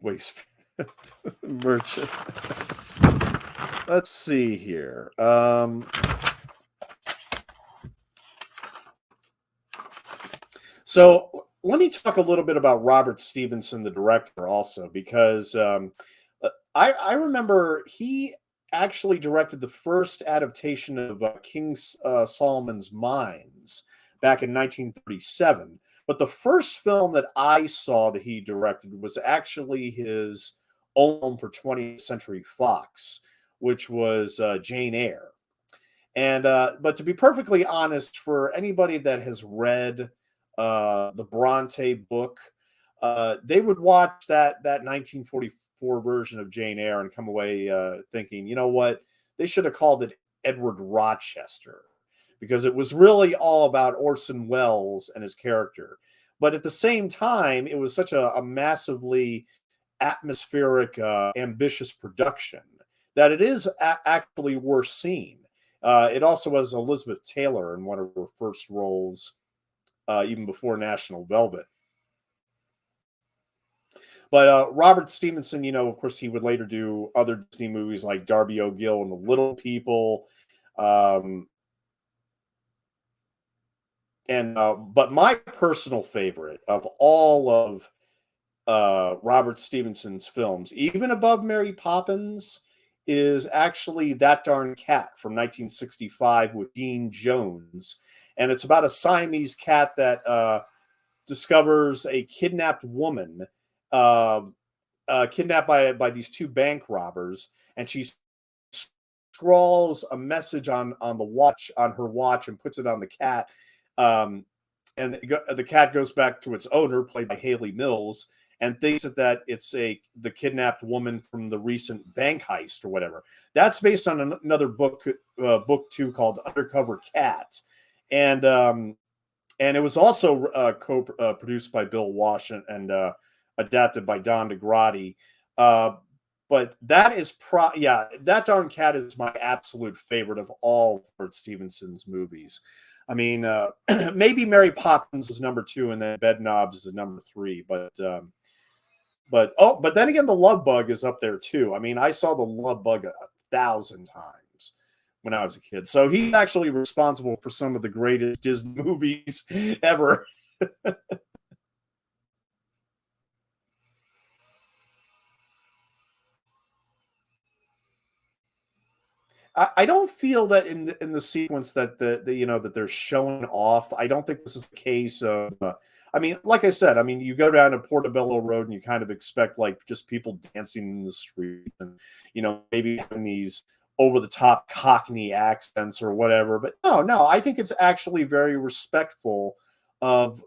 S1: Waste merchant. Let's see here. So let me talk a little bit about Robert Stevenson, the director, also, because I remember he actually directed the first adaptation of King Solomon's Mines back in 1937. But the first film that I saw that he directed was actually his own for 20th Century Fox, which was Jane Eyre. And but to be perfectly honest, for anybody that has read the Bronte book, they would watch that 1944 version of Jane Eyre and come away thinking, you know what, they should have called it Edward Rochester, because it was really all about Orson Welles and his character. But at the same time, it was such a massively atmospheric, ambitious production that it is actually worth seeing. It also was Elizabeth Taylor in one of her first roles, even before National Velvet. But Robert Stevenson, of course, he would later do other Disney movies like Darby O'Gill and the Little People. Um, and But my personal favorite of all of Robert Stevenson's films, even above Mary Poppins, is actually That Darn Cat from 1965 with Dean Jones. And it's about a Siamese cat that discovers a kidnapped woman, uh, kidnapped by these two bank robbers, and she scrawls a message on the watch, on her watch, and puts it on the cat. Um, and the cat goes back to its owner, played by Haley Mills, and thinks that it's the kidnapped woman from the recent bank heist or whatever. That's based on another book too, called Undercover Cat, and it was also co-produced by Bill Walsh and adapted by Don DeGrady. But that is That Darn Cat is my absolute favorite of all Robert Stevenson's movies. I mean, maybe Mary Poppins is number 2, and then Bedknobs is number 3. But then again, The Love Bug is up there too. I mean, I saw The Love Bug 1,000 times when I was a kid. So he's actually responsible for some of the greatest Disney movies ever. I don't feel that in the sequence that that they're showing off. I don't think this is the case of. I mean, like I said, I mean, you go down to Portobello Road and you kind of expect like just people dancing in the street and maybe having these over the top Cockney accents or whatever. But no, I think it's actually very respectful of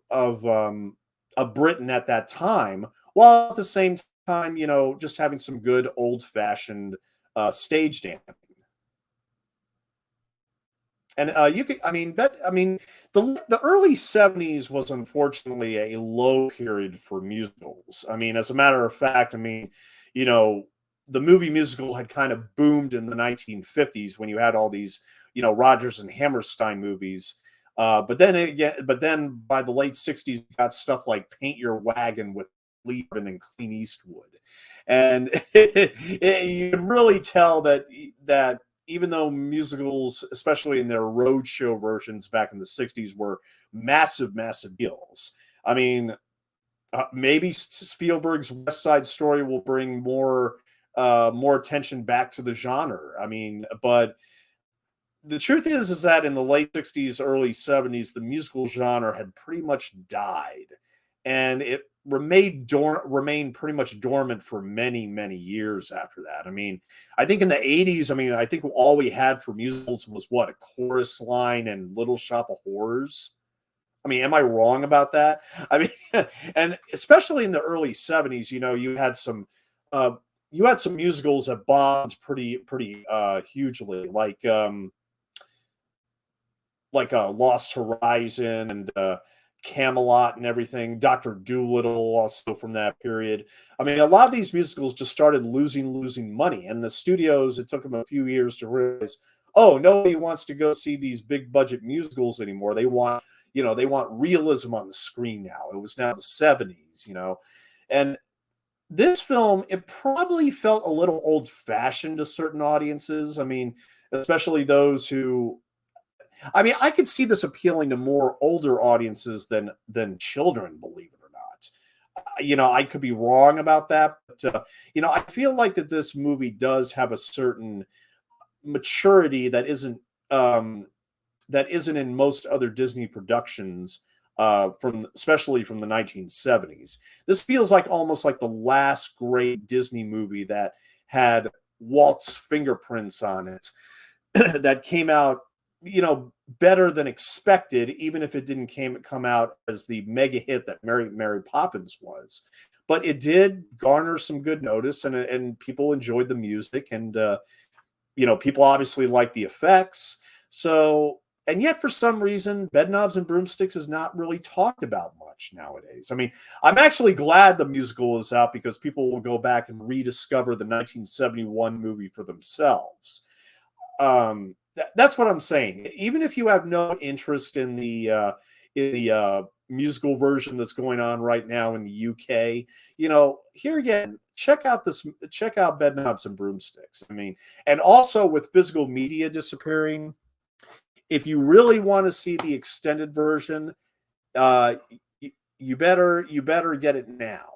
S1: Britain at that time, while at the same time, just having some good old fashioned stage dancing. And you could, I mean, the early '70s was unfortunately a low period for musicals. I mean, as a matter of fact, I mean, you know, the movie musical had kind of boomed in the 1950s when you had all these, Rodgers and Hammerstein movies. But then by the late '60s, you got stuff like Paint Your Wagon with Lee Marvin and Clint Eastwood, and you could really tell that even though musicals, especially in their roadshow versions back in the 60s, were massive, massive deals. I mean, maybe Spielberg's West Side Story will bring more attention back to the genre. I mean, but the truth is that in the late 60s, early 70s, the musical genre had pretty much died. And it remained pretty much dormant for many, many years after that. I mean, I think in the 80s, I mean, I think all we had for musicals was what, a chorus line and Little Shop of Horrors. I mean, am I wrong about that? I mean, and especially in the early 70s, uh, you had some musicals that bombed pretty hugely, like Lost Horizon and Camelot and everything. Doctor Dolittle also from that period. I mean, a lot of these musicals just started losing money, and the studios. It took them a few years to realize, oh, nobody wants to go see these big budget musicals anymore. They want realism on the screen now. It was now the 70s, and this film, it probably felt a little old fashioned to certain audiences. I mean, especially those who I mean, I could see this appealing to more older audiences than children, believe it or not. I could be wrong about that, but I feel like that this movie does have a certain maturity that isn't in most other Disney productions, especially from the 1970s. This feels like almost like the last great Disney movie that had Walt's fingerprints on it, that came out, better than expected, even if it didn't come out as the mega hit that Mary Poppins was. But it did garner some good notice, and people enjoyed the music, and people obviously like the effects. So, and yet for some reason, Bedknobs and Broomsticks is not really talked about much nowadays. I mean, I'm actually glad the musical is out because people will go back and rediscover the 1971 movie for themselves. That's what I'm saying. Even if you have no interest in the musical version that's going on right now in the UK, here again, check out Bedknobs and Broomsticks. I mean, and also with physical media disappearing, if you really want to see the extended version, uh, you better get it now,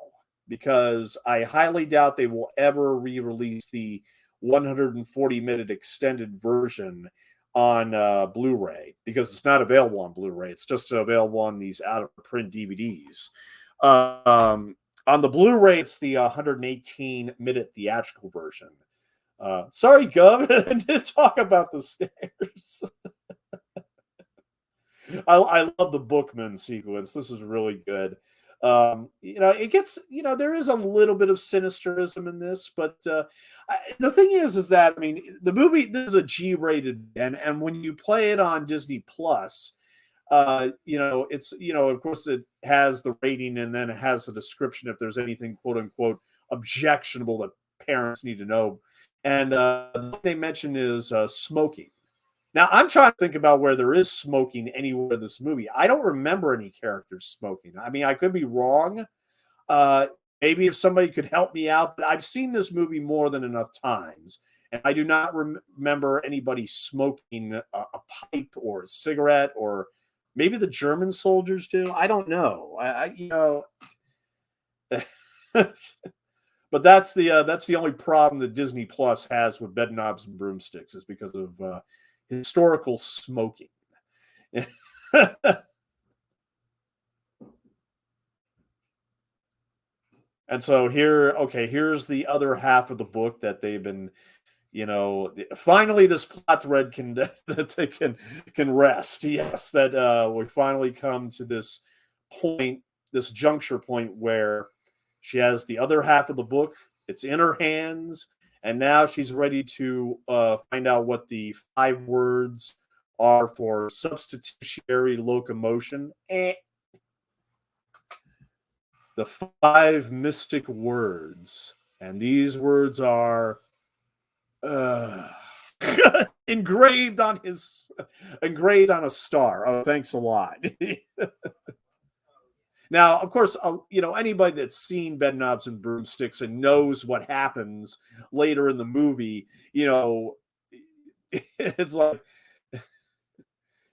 S1: because I highly doubt they will ever re-release the 140-minute extended version on Blu-ray, because it's not available on Blu-ray. It's just available on these out-of-print DVDs. On the Blu-ray, it's the 118-minute theatrical version. Sorry, Gov, to talk about the stairs. I love the Bookman sequence. This is really good. It gets, there is a little bit of sinisterism in this, but the thing is that, I mean, the movie, this is a G-rated, and when you play it on Disney Plus, it's, of course it has the rating, and then it has the description if there's anything quote unquote objectionable that parents need to know. And what they mention is smoking. Now, I'm trying to think about where there is smoking anywhere in this movie. I don't remember any characters smoking. I mean, I could be wrong. Uh, Maybe if somebody could help me out, but I've seen this movie more than enough times, and I do not remember anybody smoking a pipe or a cigarette, or maybe the German soldiers do. I don't know. But that's the only problem that Disney Plus has with Bedknobs and Broomsticks, is because of historical smoking. And so here's the other half of the book that they've been, finally this plot thread can that they can rest. Yes, that we finally come to this point, this juncture point where she has the other half of the book. It's in her hands, and now she's ready to find out what the 5 words are for substitutionary locomotion. The 5 mystic words, and these words are engraved on a star. Oh, thanks a lot. Now, of course, anybody that's seen Bedknobs and Broomsticks and knows what happens later in the movie, It's like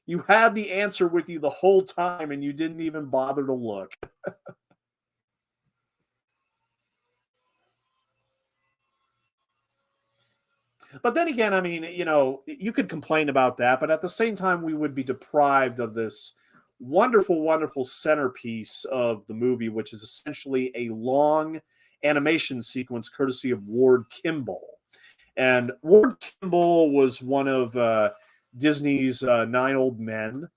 S1: you had the answer with you the whole time and you didn't even bother to look. But then again, I mean, you could complain about that, but at the same time, we would be deprived of this wonderful, wonderful centerpiece of the movie, which is essentially a long animation sequence courtesy of Ward Kimball. And Ward Kimball was one of Disney's nine old men.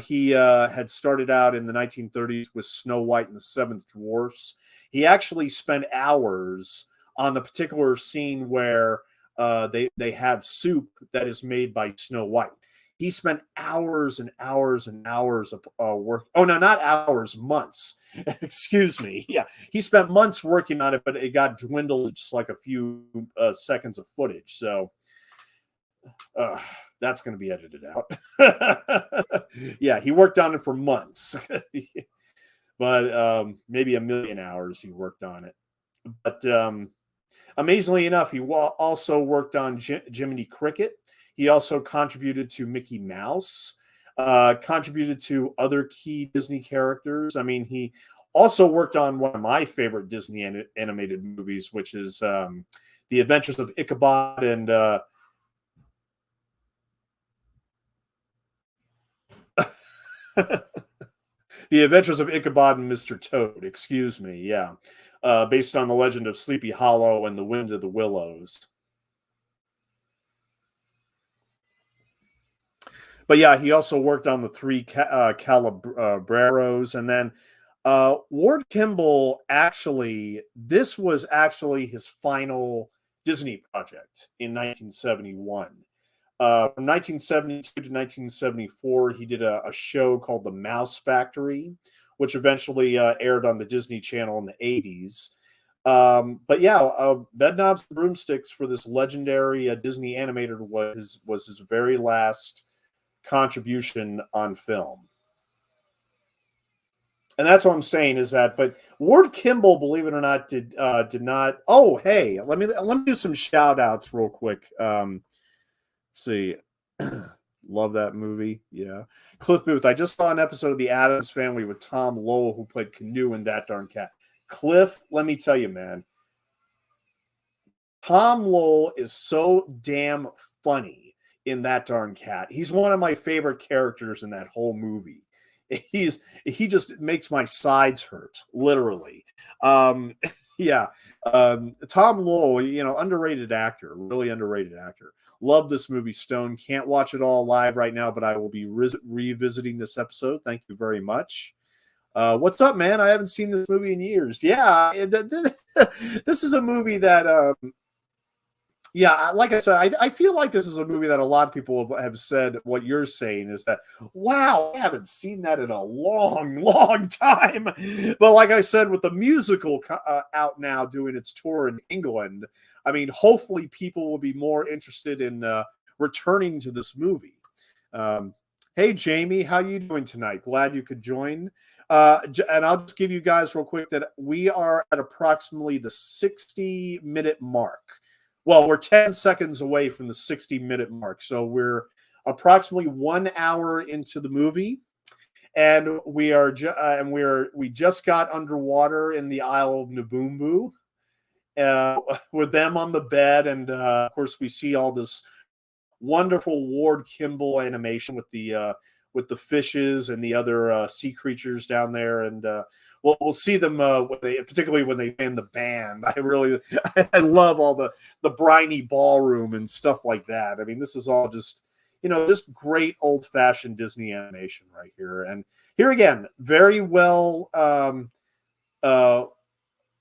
S1: He had started out in the 1930s with Snow White and the Seventh Dwarfs. He actually spent hours on the particular scene where they have soup that is made by Snow White. He spent hours and hours and hours of work. Oh no, not hours, months. Excuse me. Yeah, he spent months working on it, but it got dwindled to just like a few seconds of footage. So uh, that's going to be edited out. Yeah, he worked on it for months, but maybe a million hours he worked on it. But amazingly enough, he also worked on Jiminy Cricket. He also contributed to Mickey Mouse, contributed to other key Disney characters. I mean, he also worked on one of my favorite Disney animated movies, which is The Adventures of Ichabod and The Adventures of Ichabod and Mr. Toad. Excuse me. Yeah, based on the legend of Sleepy Hollow and the Wind of the Willows. But yeah, he also worked on the three Calabreros, and then Ward Kimball. Actually, this was actually his final Disney project in 1971. From 1972 to 1974, he did a show called The Mouse Factory, which eventually aired on the Disney Channel in the 80s. But yeah, Bedknobs and Broomsticks for this legendary Disney animated was his very last contribution on film. And that's what I'm saying is that, but Ward Kimball, believe it or not, did not. Oh, hey, let me do some shout outs real quick. See, love that movie. Yeah, Cliff Booth. I just saw an episode of The Addams Family with Tom Lowell, who played Canoe in That Darn Cat. Cliff, let me tell you, man, Tom Lowell is so damn funny in That Darn Cat. He's one of my favorite characters in that whole movie. He just makes my sides hurt, literally. Um, yeah, Tom Lowell, underrated actor, really underrated actor. Love this movie, Stone. Can't watch it all live right now, but I will be revisiting this episode. Thank you very much. What's up, man? I haven't seen this movie in years. Yeah, this is a movie that yeah, like I said, I feel like this is a movie that a lot of people have said what you're saying is that, wow, I haven't seen that in a long, long time. But like I said, with the musical out now doing its tour in England, I mean, hopefully people will be more interested in returning to this movie. Um, hey, Jamie, how you doing tonight? Glad you could join. And I'll just give you guys real quick that we are at approximately the 60-minute mark. Well, we're 10 seconds away from the 60-minute mark. So we're approximately 1 hour into the movie. And we just got underwater in the Isle of Naboombu with them on the bed. And of course, we see all this wonderful Ward Kimball animation with the fishes and the other sea creatures down there, and we'll see them particularly when they in the band. I love all the briny ballroom and stuff like that. I mean, this is all just just great old fashioned Disney animation right here, and here again, very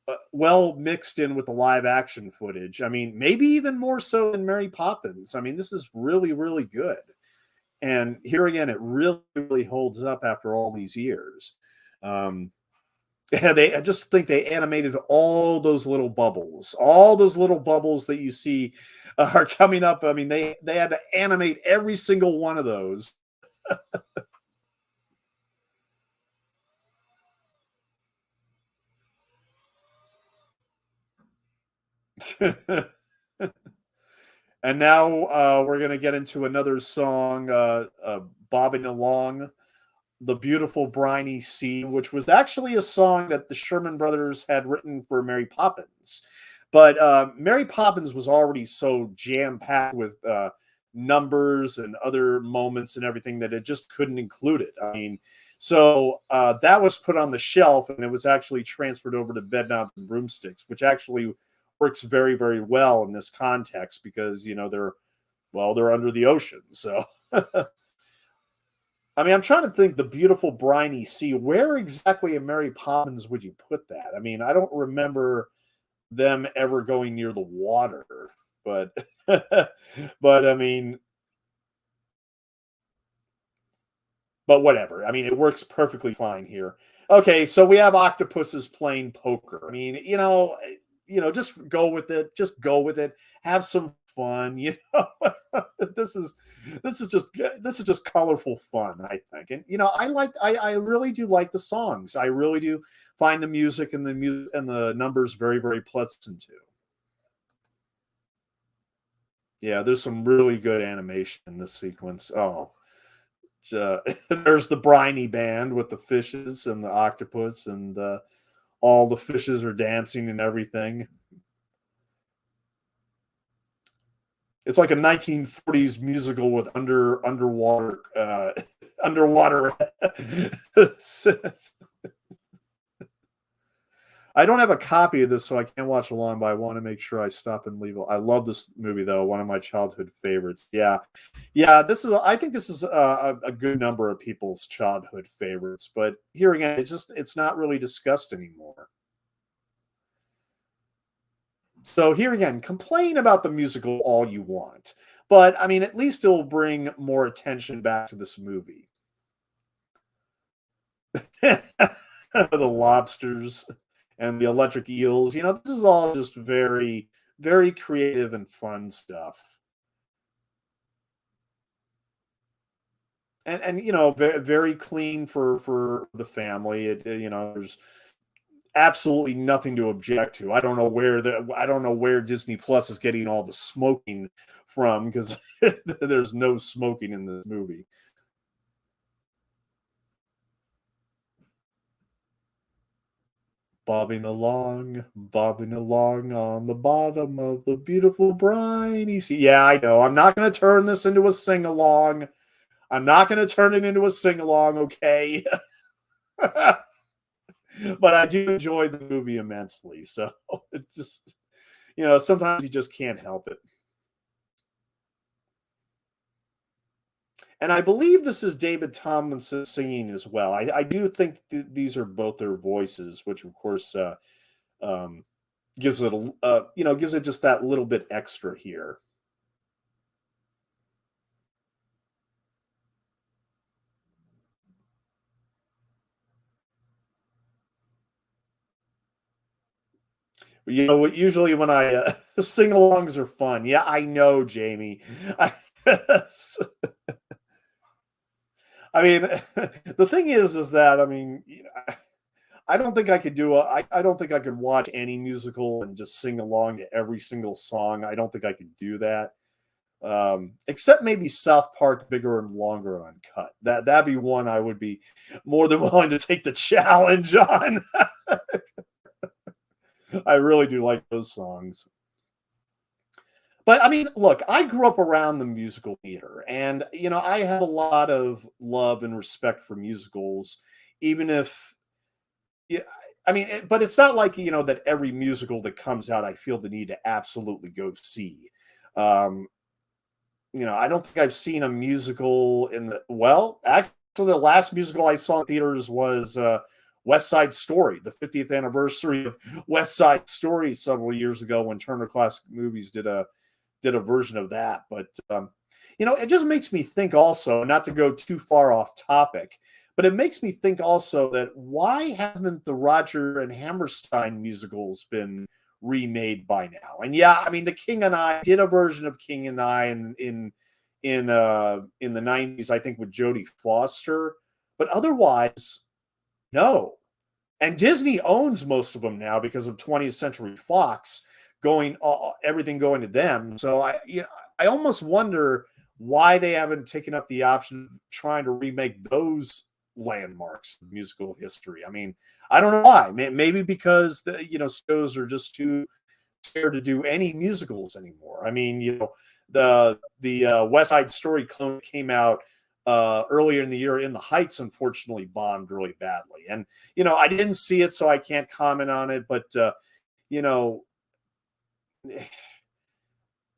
S1: uh, well mixed in with the live action footage. I mean, maybe even more so than Mary Poppins. I mean, this is really, really good. And here again, it really, really holds up after all these years. Um, I just think they animated all those little bubbles that you see are coming up. I mean, they had to animate every single one of those. And now we're going to get into another song, Bobbing Along the Beautiful Briny Sea, which was actually a song that the Sherman Brothers had written for Mary Poppins. But Mary Poppins was already so jam packed with numbers and other moments and everything that it just couldn't include it. I mean, so that was put on the shelf and it was actually transferred over to Bedknobs and Broomsticks, which actually works very, very well in this context because, you know, they're under the ocean. So, I mean, I'm trying to think the beautiful briny sea. Where exactly in Mary Poppins would you put that? I mean, I don't remember them ever going near the water, but but I mean, but whatever. I mean, it works perfectly fine here. Okay, so we have octopuses playing poker. I mean, just go with it. Just go with it. Have some fun. this is this is just colorful fun. I think, and I really do like the songs. I really do find the music and the music and the numbers very very pleasant too. Yeah, there's some really good animation in this sequence. Oh, there's the briny band with the fishes and the octopus, and all the fishes are dancing and everything. It's like a 1940s musical with underwater underwater. I don't have a copy of this, so I can't watch along, but I want to make sure I stop and leave. I love this movie, though. One of my childhood favorites. Yeah. Yeah. I think this is a good number of people's childhood favorites, but here again, it's not really discussed anymore. So here again, complain about the musical all you want, but I mean, at least it will bring more attention back to this movie. The lobsters and the electric eels. This is all just very, very creative and fun stuff. And very, very clean for the family. There's absolutely nothing to object to. I don't know where Disney Plus is getting all the smoking from because there's no smoking in the movie. Bobbing along on the bottom of the beautiful briny sea. Yeah, I know. I'm not going to turn this into a sing along. I'm not going to turn it into a sing along, okay? But I do enjoy the movie immensely. So it's just, sometimes you just can't help it. And I believe this is David Tomlinson singing as well. I do think these are both their voices, which of course um, gives it gives it just that little bit extra here. Usually when I sing-alongs are fun. Yeah, I know, Jamie. I mean, the thing is that I mean, I don't think I could I don't think I could watch any musical and just sing along to every single song. I don't think I could do that. Except maybe South Park, Bigger and Longer and Uncut. That'd be one I would be more than willing to take the challenge on. I really do like those songs. But I mean, look, I grew up around the musical theater, and I have a lot of love and respect for musicals, even if, yeah, I mean, but it's not like that every musical that comes out, I feel the need to absolutely go see. Um, I don't think I've seen a musical actually, the last musical I saw in theaters was West Side Story, the 50th anniversary of West Side Story several years ago when Turner Classic Movies did a version of that. But it just makes me think also, not to go too far off topic, but it makes me think also that why haven't the Roger and Hammerstein musicals been remade by now? And yeah, I mean, The King and I did a version of King and I in the 90s, I think, with Jodie Foster, but otherwise, no. And Disney owns most of them now because of 20th Century Fox. going everything going to them. So I almost wonder why they haven't taken up the option of trying to remake those landmarks of musical history. I mean, I don't know why. Maybe because the shows are just too scared to do any musicals anymore. I mean, the West Side Story clone came out earlier in the year. In the Heights, unfortunately, bombed really badly, and I didn't see it, so I can't comment on it. But you know,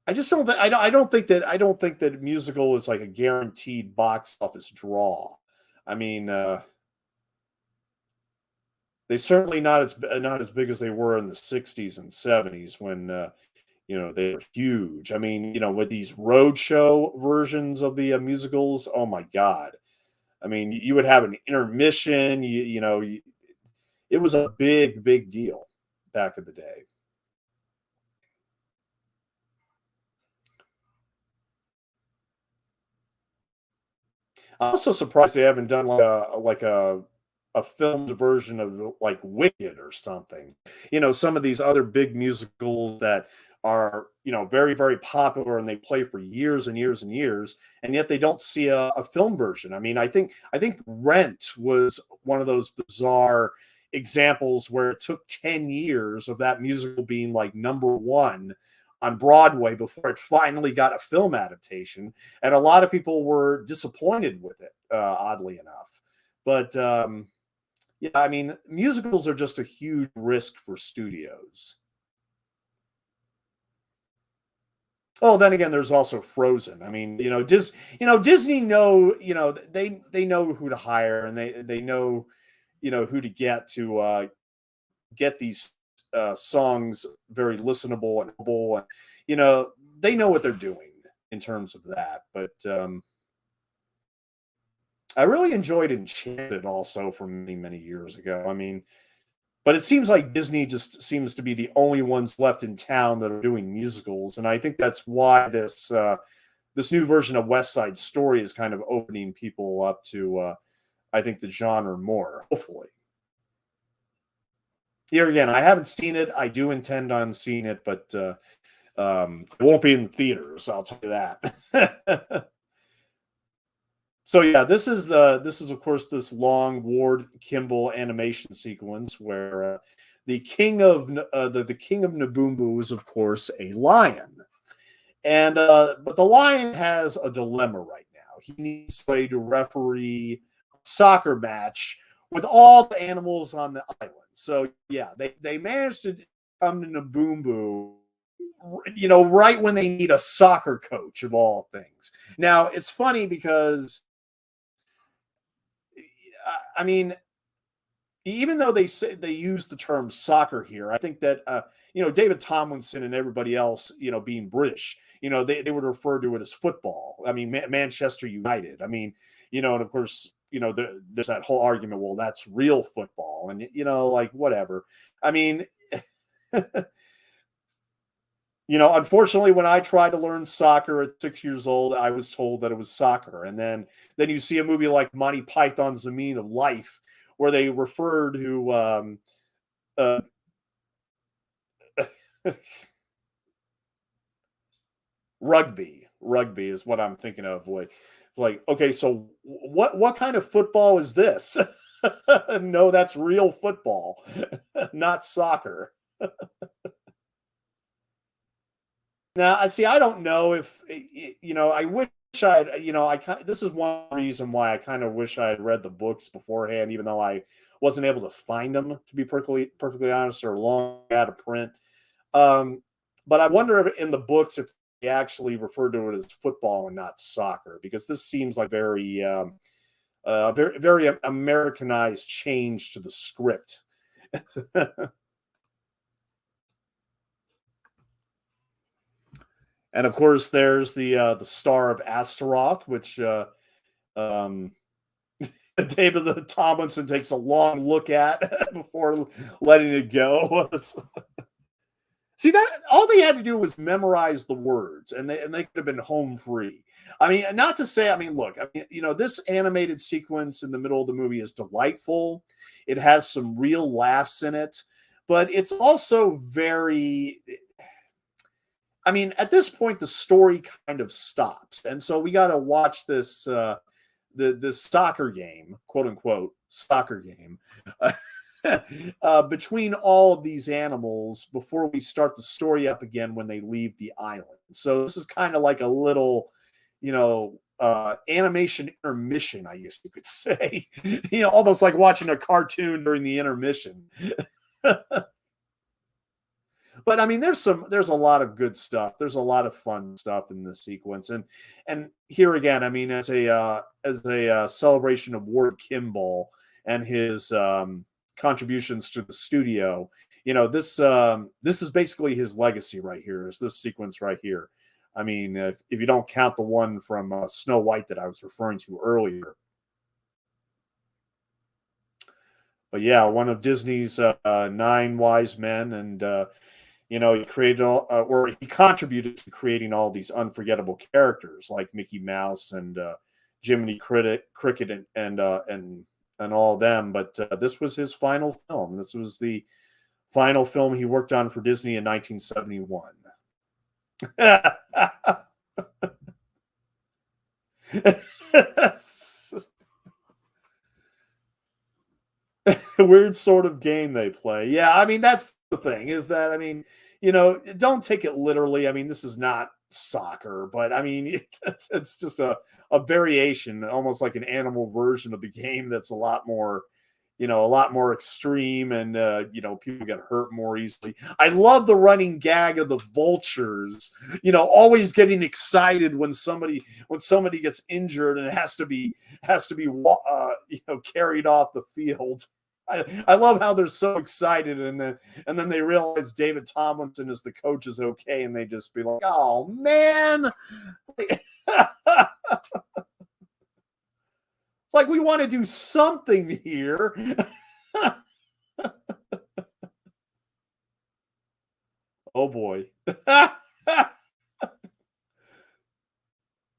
S1: I just don't. I don't think that musical is like a guaranteed box office draw. I mean, they certainly not as big as they were in the '60s and '70s when they were huge. I mean, with these roadshow versions of the musicals, oh my god! I mean, you would have an intermission. It was a big deal back in the day. I'm also surprised they haven't done like a filmed version of like Wicked or something. Some of these other big musicals that are very popular and they play for years and years and years, and yet they don't see a film version. I mean, I think Rent was one of those bizarre examples where it took 10 years of that musical being like number one on Broadway before it finally got a film adaptation, and a lot of people were disappointed with it, oddly enough. But yeah, I mean, musicals are just a huge risk for studios. Oh, then again, there's also Frozen. I mean, Disney they know who to hire, and they know who to get these songs very listenable and you know they know what they're doing in terms of that. But I really enjoyed Enchanted also from many years ago. I mean, but it seems like Disney just seems to be the only ones left in town that are doing musicals, and I think that's why this new version of West Side Story is kind of opening people up to I think the genre more. Hopefully, here again, I haven't seen it. I do intend on seeing it, but it won't be in the theaters. I'll tell you that. So yeah, this is of course this long Ward Kimball animation sequence where the king of Naboombu is of course a lion, and but the lion has a dilemma right now. He needs somebody to referee a soccer match with all the animals on the island. So yeah, they managed to come to Naboombu, right when they need a soccer coach of all things. Now it's funny because I mean, even though they say they use the term soccer here, I think that David Tomlinson and everybody else, being British, they would refer to it as football. I mean, Manchester United. I mean, and of course, there's that whole argument. Well, that's real football, and like whatever. I mean, unfortunately, when I tried to learn soccer at 6 years old, I was told that it was soccer. And then you see a movie like Monty Python's The Meaning of Life, where they refer to uh, rugby. Rugby is what I'm thinking of. Like, okay, so what kind of football is this? No, that's real football, not soccer. Now, I see. I don't know if I wish I'd. This is one reason why I kind of wish I had read the books beforehand, even though I wasn't able to find them. To be perfectly honest, or long out of print. Um, but I wonder if in the books if they actually refer to it as football and not soccer, because this seems like very Americanized change to the script. And of course, there's the Star of Astaroth, which um, David the Tomlinson takes a long look at before letting it go. See that all they had to do was memorize the words, and they could have been home free. I mean, not to say, I mean, look, I mean, this animated sequence in the middle of the movie is delightful. It has some real laughs in it, but it's also very I mean, at this point, the story kind of stops, and so we got to watch this this soccer game, quote unquote, soccer game, uh, between all of these animals before we start the story up again when they leave the island. So this is kind of like a little, animation intermission, I guess you could say. Almost like watching a cartoon during the intermission. But I mean, there's a lot of good stuff. There's a lot of fun stuff in this sequence, and here again, I mean, as a celebration of Ward Kimball and his contributions to the studio, this is basically his legacy right here. Is this sequence right here? I mean, if you don't count the one from Snow White that I was referring to earlier. But yeah, one of Disney's nine wise men, and he created or he contributed to creating all these unforgettable characters like Mickey Mouse and Jiminy Cricket and all of them. But this was his final film. This was the final film he worked on for Disney in 1971. Weird sort of game they play. Yeah, I mean, that's the thing, is that, I mean, don't take it literally. I mean, this is not soccer, but I mean, it's just a variation, almost like an animal version of the game that's a lot more extreme, and people get hurt more easily. I love the running gag of the vultures, always getting excited when somebody gets injured and it has to be carried off the field. I love how they're so excited, and then they realize David Tomlinson is the coach is okay, and they just be like, "Oh man." Like, we want to do something here. Oh boy.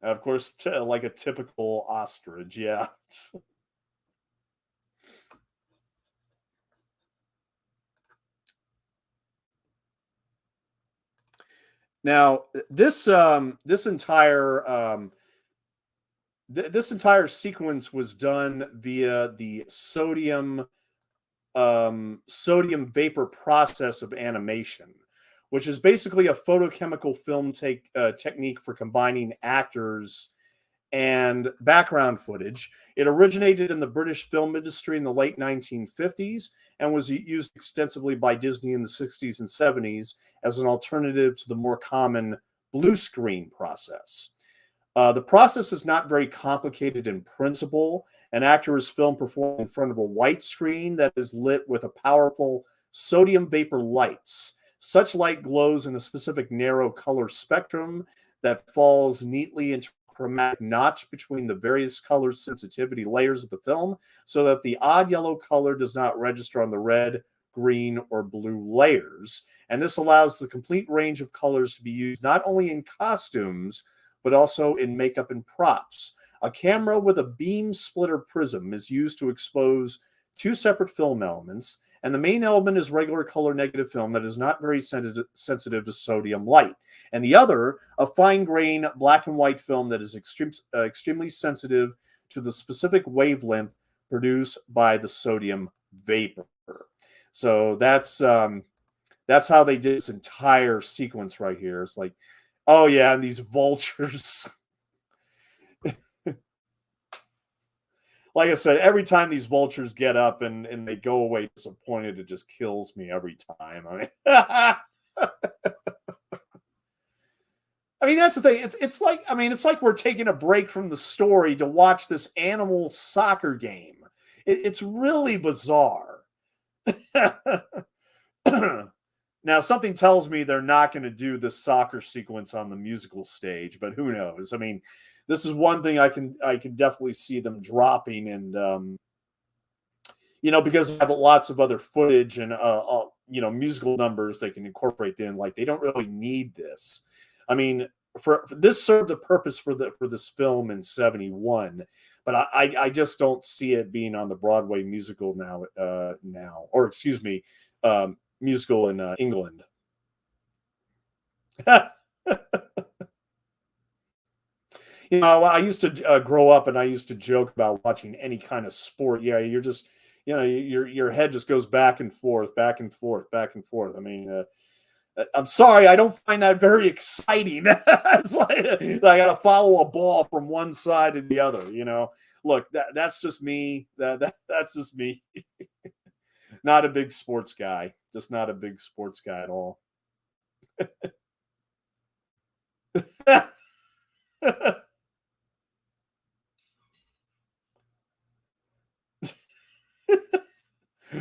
S1: Of course, like a typical ostrich, yeah. Now, this entire sequence was done via the sodium vapor process of animation, which is basically a photochemical film technique for combining actors and background footage. It originated in the British film industry in the late 1950s and was used extensively by Disney in the 60s and 70s as an alternative to the more common blue screen process. The process is not very complicated in principle. An actor is filmed performing in front of a white screen that is lit with a powerful sodium vapor lights. Such light glows in a specific narrow color spectrum that falls neatly into a chromatic notch between the various color sensitivity layers of the film, so that the odd yellow color does not register on the red, green, or blue layers. And this allows the complete range of colors to be used not only in costumes, but also in makeup and props. A camera with a beam splitter prism is used to expose two separate film elements, and the main element is regular color negative film that is not very sensitive to sodium light, and the other, a fine grain black and white film that is extremely sensitive to the specific wavelength produced by the sodium vapor. So that's how they did this entire sequence right here. It's like, oh yeah, and these vultures. Like I said, every time these vultures get up and they go away disappointed, it just kills me every time. I mean, that's the thing. It's like we're taking a break from the story to watch this animal soccer game. It's really bizarre. Now, something tells me they're not going to do this soccer sequence on the musical stage, but who knows? I mean, this is one thing I can definitely see them dropping, and because they have lots of other footage and musical numbers they can incorporate in. Like, they don't really need this. I mean, for this served a purpose for this film in '71, but I just don't see it being on the Broadway musical now, or excuse me, musical in England. I used to grow up, and I used to joke about watching any kind of sport. Yeah, you're just, your head just goes back and forth, back and forth, back and forth. I mean, I'm sorry, I don't find that very exciting. It's like I got to follow a ball from one side to the other. Look, that's just me. That's just me. Not a big sports guy. Just not a big sports guy at all.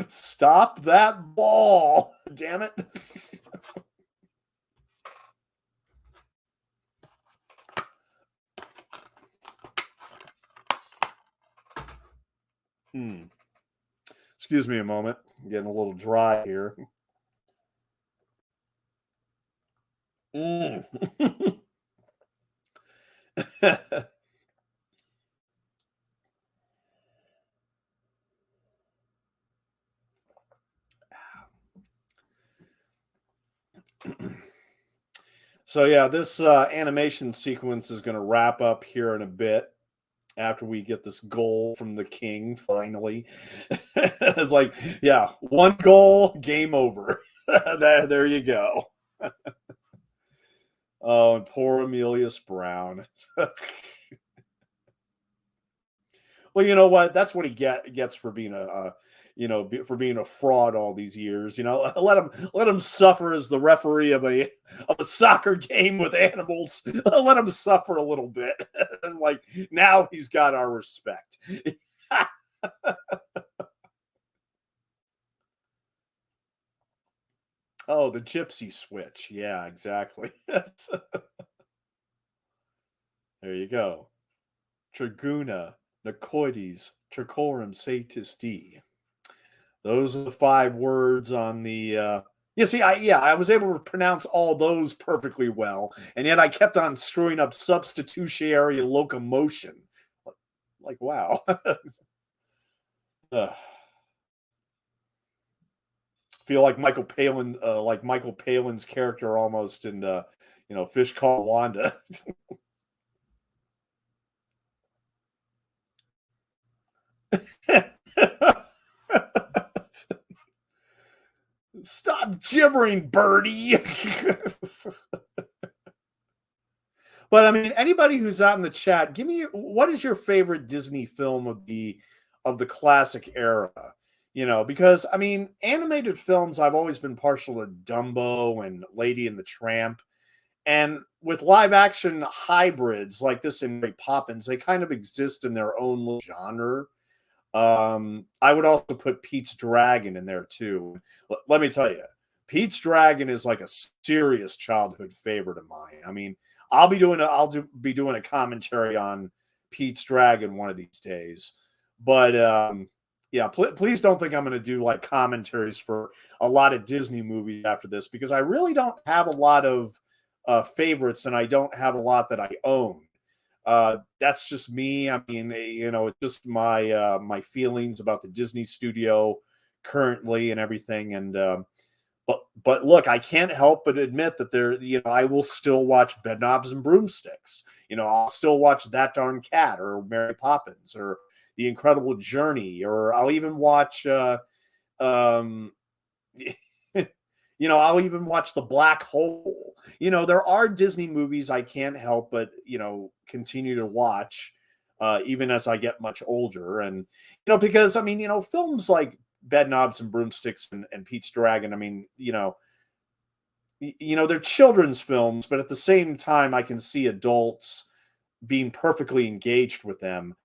S1: Stop that ball. Damn it. Hmm. Excuse me a moment. I'm getting a little dry here. Mm. So yeah, this animation sequence is going to wrap up here in a bit after we get this goal from the king finally. It's like, yeah, one goal, game over. There you go. Oh, and poor Emilius Brown. Well, you know what? That's what he gets for being for being a fraud all these years. Let him suffer as the referee of a soccer game with animals. Let him suffer a little bit. And like now he's got our respect. Oh, the gypsy switch. Yeah, exactly. There you go. Triguna, Nacoides, Tricorum Satis D. Those are the 5 words on the. You see, I was able to pronounce all those perfectly well, and yet I kept on screwing up substitutionary locomotion. Like wow. Ugh. Feel like Michael Palin's character almost in Fish Called Wanda. Stop gibbering, birdie. But I mean, anybody who's out in the chat, give me what is your favorite Disney film of the classic era? Because I mean, animated films, I've always been partial to Dumbo and Lady and the Tramp. And with live action hybrids like this in Mary Poppins, they kind of exist in their own little genre. I would also put Pete's Dragon in there too. Let me tell you, Pete's Dragon is like a serious childhood favorite of mine. I mean, be doing a commentary on Pete's Dragon one of these days. But yeah, please don't think I'm going to do like commentaries for a lot of Disney movies after this because I really don't have a lot of favorites and I don't have a lot that I own. That's just me. I mean, it's just my feelings about the Disney studio currently and everything. And but look, I can't help but admit that I will still watch Bedknobs and Broomsticks. I'll still watch That Darn Cat or Mary Poppins or The Incredible Journey, or I'll even watch um I'll even watch The Black Hole. There are Disney movies I can't help but, continue to watch, even as I get much older. And, because, I mean, films like Bedknobs and Broomsticks and Pete's Dragon, I mean, they're children's films, but at the same time, I can see adults being perfectly engaged with them.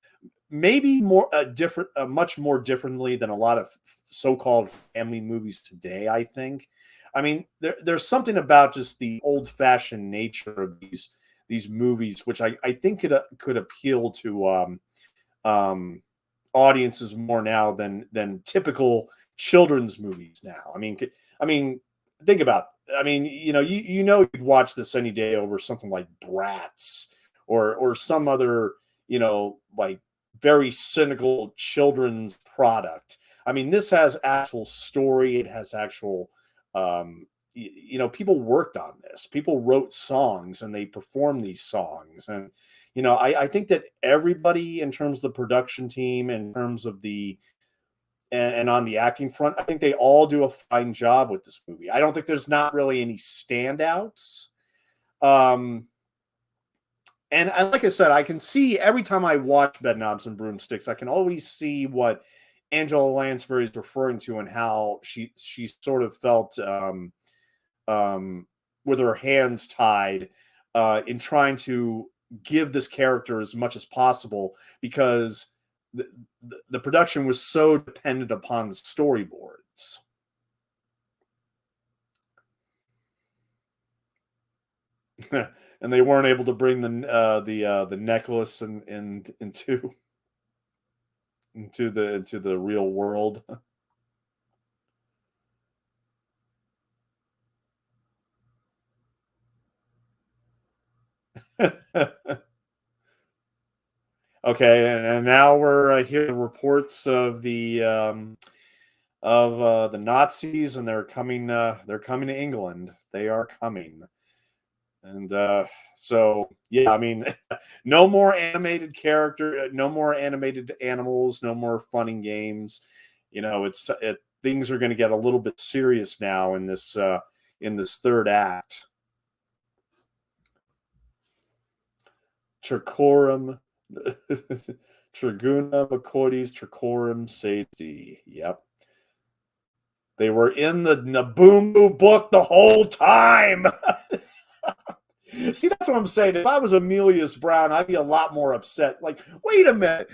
S1: Maybe much more differently than a lot of so-called family movies today, I think. I mean, there's something about just the old-fashioned nature of these movies, which I think could appeal to audiences more now than typical children's movies now. I mean, think about. I mean, you'd watch this any day over something like Bratz or some other like very cynical children's product. I mean, this has actual story. It has actual, people worked on this. People wrote songs and they performed these songs. And, I think that everybody in terms of the production team, in terms of and on the acting front, I think they all do a fine job with this movie. I don't think there's not really any standouts. And like I said, I can see every time I watch Bedknobs and Broomsticks, I can always see what Angela Lansbury is referring to and how she sort of felt with her hands tied in trying to give this character as much as possible, because the production was so dependent upon the storyboards. And they weren't able to bring the necklace into the real world. Okay, and now we're hearing reports of the Nazis, and they're coming. They're coming to England. They are coming, and so yeah. I mean, no more animated character, no more animated animals, no more fun and games. Things are going to get a little bit serious now in this third act. Tricorum, Triguna, McCoy's, Tricorum, Safety. Yep. They were in the Naboombu book the whole time. See, that's what I'm saying. If I was Amelius Brown, I'd be a lot more upset. Like, wait a minute.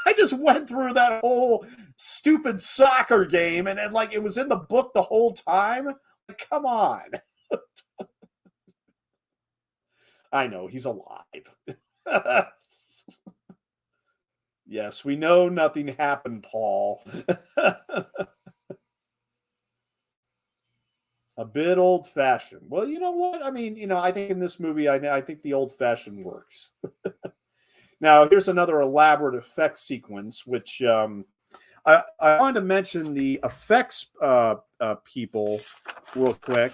S1: I just went through that whole stupid soccer game, and like it was in the book the whole time. Like, come on. I know, he's alive. Yes, we know nothing happened, Paul. A bit old-fashioned. Well, you know what? I mean, I think in this movie, I think the old-fashioned works. Now, here's another elaborate effects sequence, which I wanted to mention the effects people real quick.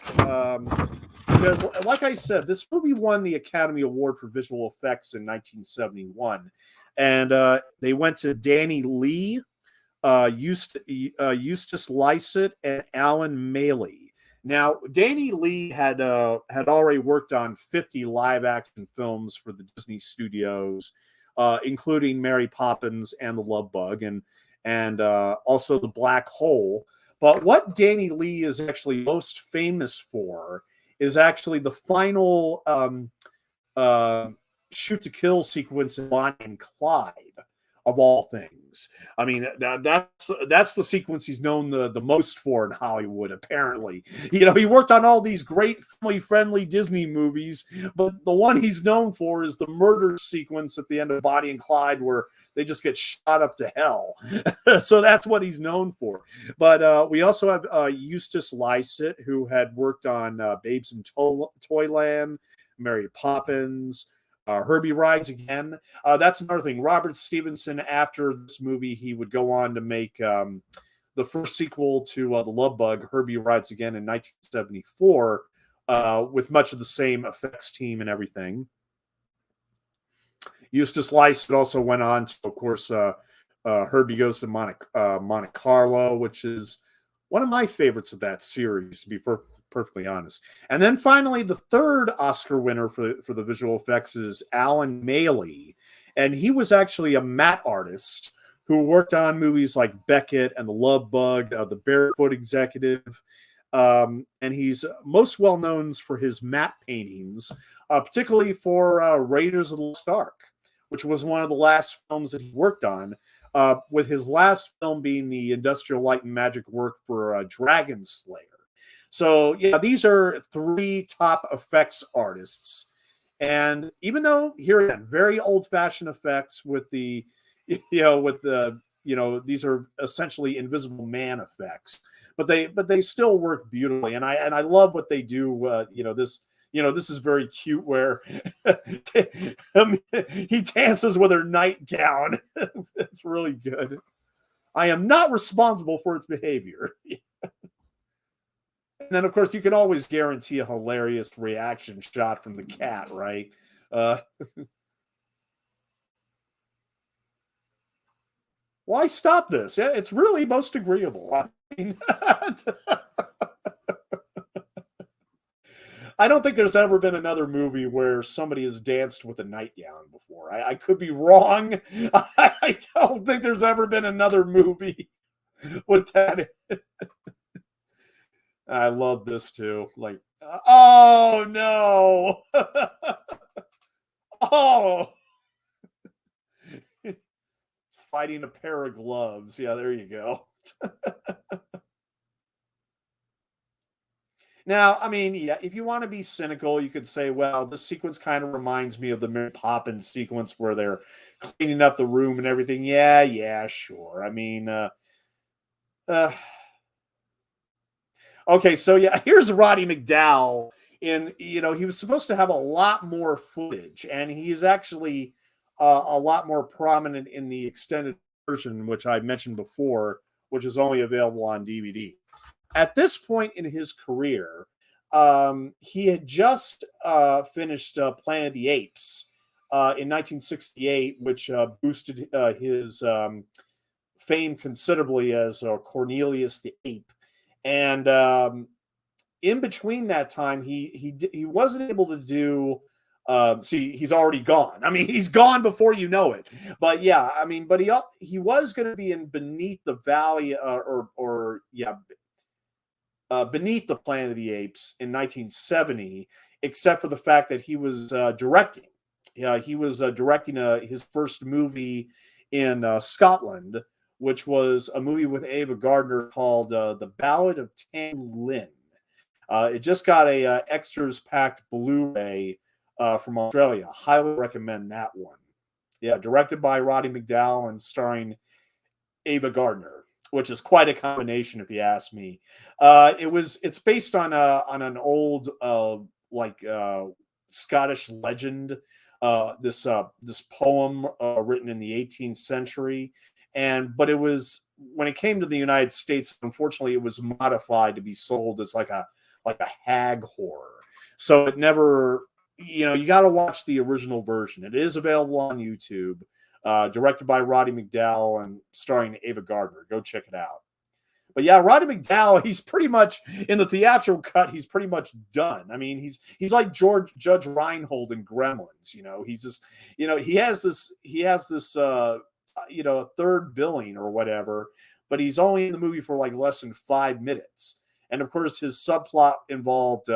S1: Because, like I said, this movie won the Academy Award for Visual Effects in 1971. And they went to Danny Lee, Eustace Lycett, and Alan Maley. Now, Danny Lee had already worked on 50 live-action films for the Disney Studios, including Mary Poppins and The Love Bug, and also The Black Hole. But what Danny Lee is actually most famous for is actually the final shoot to kill sequence in Bonnie and Clyde, of all things. I mean, that's the sequence he's known the most for in Hollywood, apparently. He worked on all these great family-friendly Disney movies, but the one he's known for is the murder sequence at the end of Bonnie and Clyde, where they just get shot up to hell. So that's what he's known for. But we also have Eustace Lycett, who had worked on Babes in Toyland, Mary Poppins, Herbie Rides Again. That's another thing. Robert Stevenson, after this movie, he would go on to make the first sequel to The Love Bug, Herbie Rides Again, in 1974, with much of the same effects team and everything. Eustace Lycett also went on to, of course, Herbie Goes to Monte Carlo, which is one of my favorites of that series, to be perfectly honest. And then finally, the third Oscar winner for the visual effects is Alan Maley. And he was actually a matte artist who worked on movies like Beckett and The Love Bug, The Barefoot Executive. And he's most well known for his matte paintings, particularly for Raiders of the Lost Ark, which was one of the last films that he worked on, with his last film being the Industrial Light and Magic work for Dragon Slayer. So, yeah, these are three top effects artists. And even though, here again, very old-fashioned effects with these are essentially Invisible Man effects, but they still work beautifully. And I love what they do. This is very cute where he dances with her nightgown. It's really good. I am not responsible for its behavior. then, of course, you can always guarantee a hilarious reaction shot from the cat, right? Uh, Why stop this? Yeah, it's really most agreeable. I mean, I don't think there's ever been another movie where somebody has danced with a nightgown before. I could be wrong. I don't think there's ever been another movie with that. I love this too. Like, oh no. Oh, fighting a pair of gloves. Yeah, there you go. Now, I mean, yeah, if you want to be cynical, you could say, well, this sequence kind of reminds me of the Mary Poppins sequence where they're cleaning up the room and everything. Yeah, yeah, sure. I mean, uh, okay, so yeah, here's Roddy McDowell. He was supposed to have a lot more footage, and he's actually a lot more prominent in the extended version, which I mentioned before, which is only available on DVD. At this point in his career, he had just finished Planet of the Apes in 1968, which boosted his fame considerably as Cornelius the Ape. And in between that time, he wasn't able to do. See, he's already gone. I mean, he's gone before you know it. But yeah, I mean, but he was going to be in Beneath the Valley, or yeah, Beneath the Planet of the Apes in 1970, except for the fact that he was directing. He was directing his first movie in Scotland, which was a movie with Ava Gardner called The Ballad of Tam Lin. It just got a extras packed Blu-ray from Australia. Highly recommend that one. Yeah, directed by Roddy McDowall and starring Ava Gardner, which is quite a combination, if you ask me. It's based on an old Scottish legend. This poem written in the 18th century, but it was, when it came to the United States, unfortunately, it was modified to be sold as like a hag horror. So it never, you got to watch the original version. It is available on YouTube. Directed by Roddy McDowall and starring Ava Gardner. Go check it out. But yeah, Roddy McDowall, he's pretty much in the theatrical cut. He's pretty much done. I mean, he's like Judge Reinhold in Gremlins. He's just, he has this a third billing or whatever, but he's only in the movie for like less than 5 minutes. And of course, his subplot involved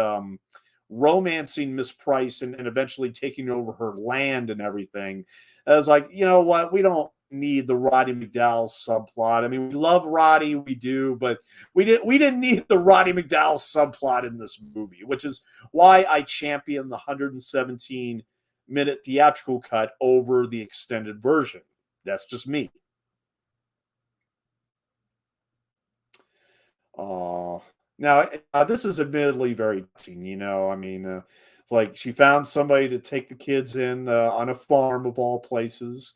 S1: romancing Miss Price and eventually taking over her land and everything. I was like, you know what? We don't need the Roddy McDowall subplot. I mean, we love Roddy, we do, but we didn't need the Roddy McDowall subplot in this movie, which is why I champion the 117-minute theatrical cut over the extended version. That's just me. Now, this is admittedly very touching, I mean, it's like she found somebody to take the kids in on a farm of all places,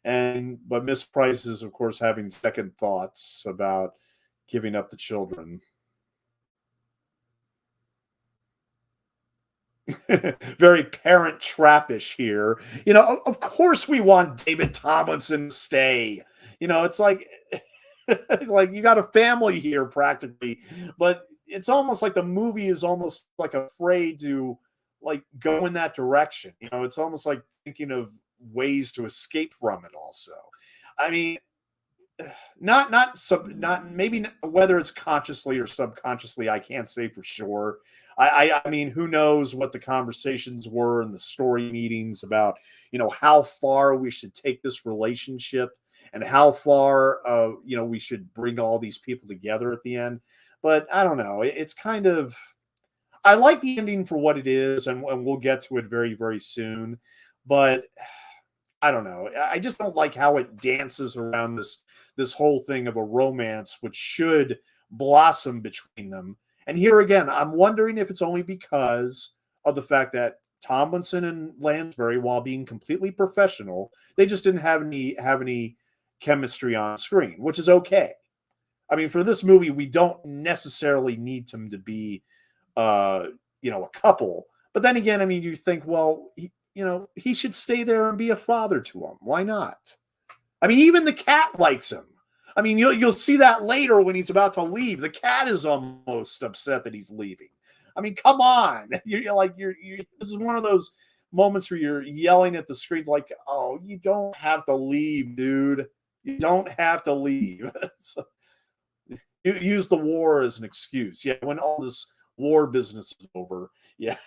S1: but Miss Price is, of course, having second thoughts about giving up the children. Very parent trappish here. Of course we want David Tomlinson to stay. It's like it's like you got a family here practically, but it's almost like the movie is almost like afraid to like go in that direction. It's almost like thinking of ways to escape from it also. I mean, not maybe whether it's consciously or subconsciously, I can't say for sure. I mean, who knows what the conversations were in the story meetings about, how far we should take this relationship and how far we should bring all these people together at the end. But I don't know. It's kind of, I like the ending for what it is, and we'll get to it very, very soon. But I don't know. I just don't like how it dances around this whole thing of a romance, which should blossom between them. And here again, I'm wondering if it's only because of the fact that Tomlinson and Lansbury, while being completely professional, they just didn't have any chemistry on screen, which is okay. I mean, for this movie, we don't necessarily need them to be, uh, a couple. But then again, I mean, you think, well, he should stay there and be a father to him. Why not? I mean, even the cat likes him. I mean, you'll see that later when he's about to leave. The cat is almost upset that he's leaving. I mean, come on. You're like this is one of those moments where you're yelling at the screen like, "Oh, you don't have to leave, dude. You don't have to leave." So, you use the war as an excuse. Yeah, when all this war business is over. Yeah.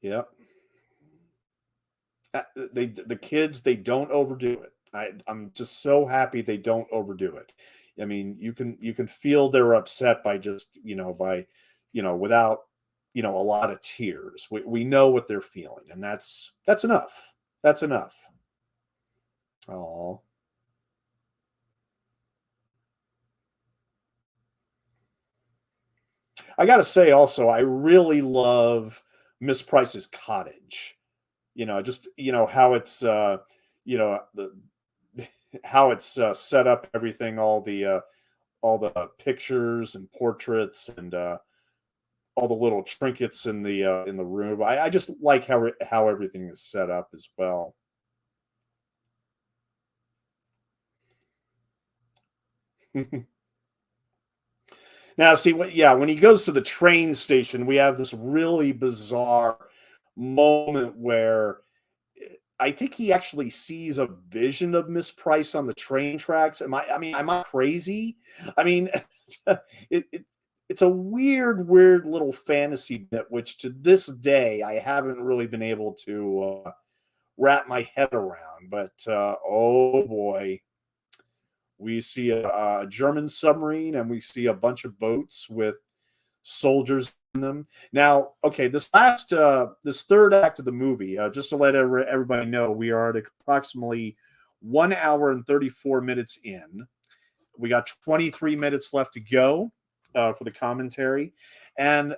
S1: Yeah. The kids, they don't overdo it. I'm just so happy they don't overdo it. I mean, you can feel they're upset by just without a lot of tears. We know what they're feeling, and that's enough. That's enough. Oh, I got to say also, I really love Miss Price's cottage. Just how it's the how it's set up, everything, all the pictures and portraits and all the little trinkets in the room. I just like how everything is set up as well. Now, see, when he goes to the train station, we have this really bizarre moment where I think he actually sees a vision of Miss Price on the train tracks. Am I crazy? I mean, it's a weird little fantasy bit, which to this day I haven't really been able to wrap my head around. But oh boy, we see a German submarine and we see a bunch of boats with soldiers in them. Now, okay, this third act of the movie, just to let everybody know, we are at approximately 1 hour and 34 minutes in. We got 23 minutes left to go for the commentary, and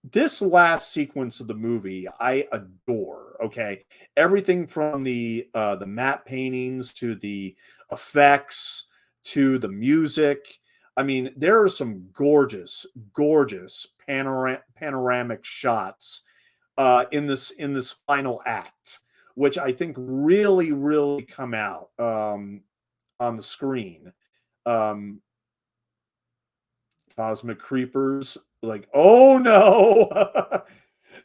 S1: this last sequence of the movie I adore. Okay, everything from the matte paintings to the effects to the music. I mean, there are some gorgeous panoramic shots in this final act, which I think really come out on the screen. Um, Cosmic creepers, like, oh no.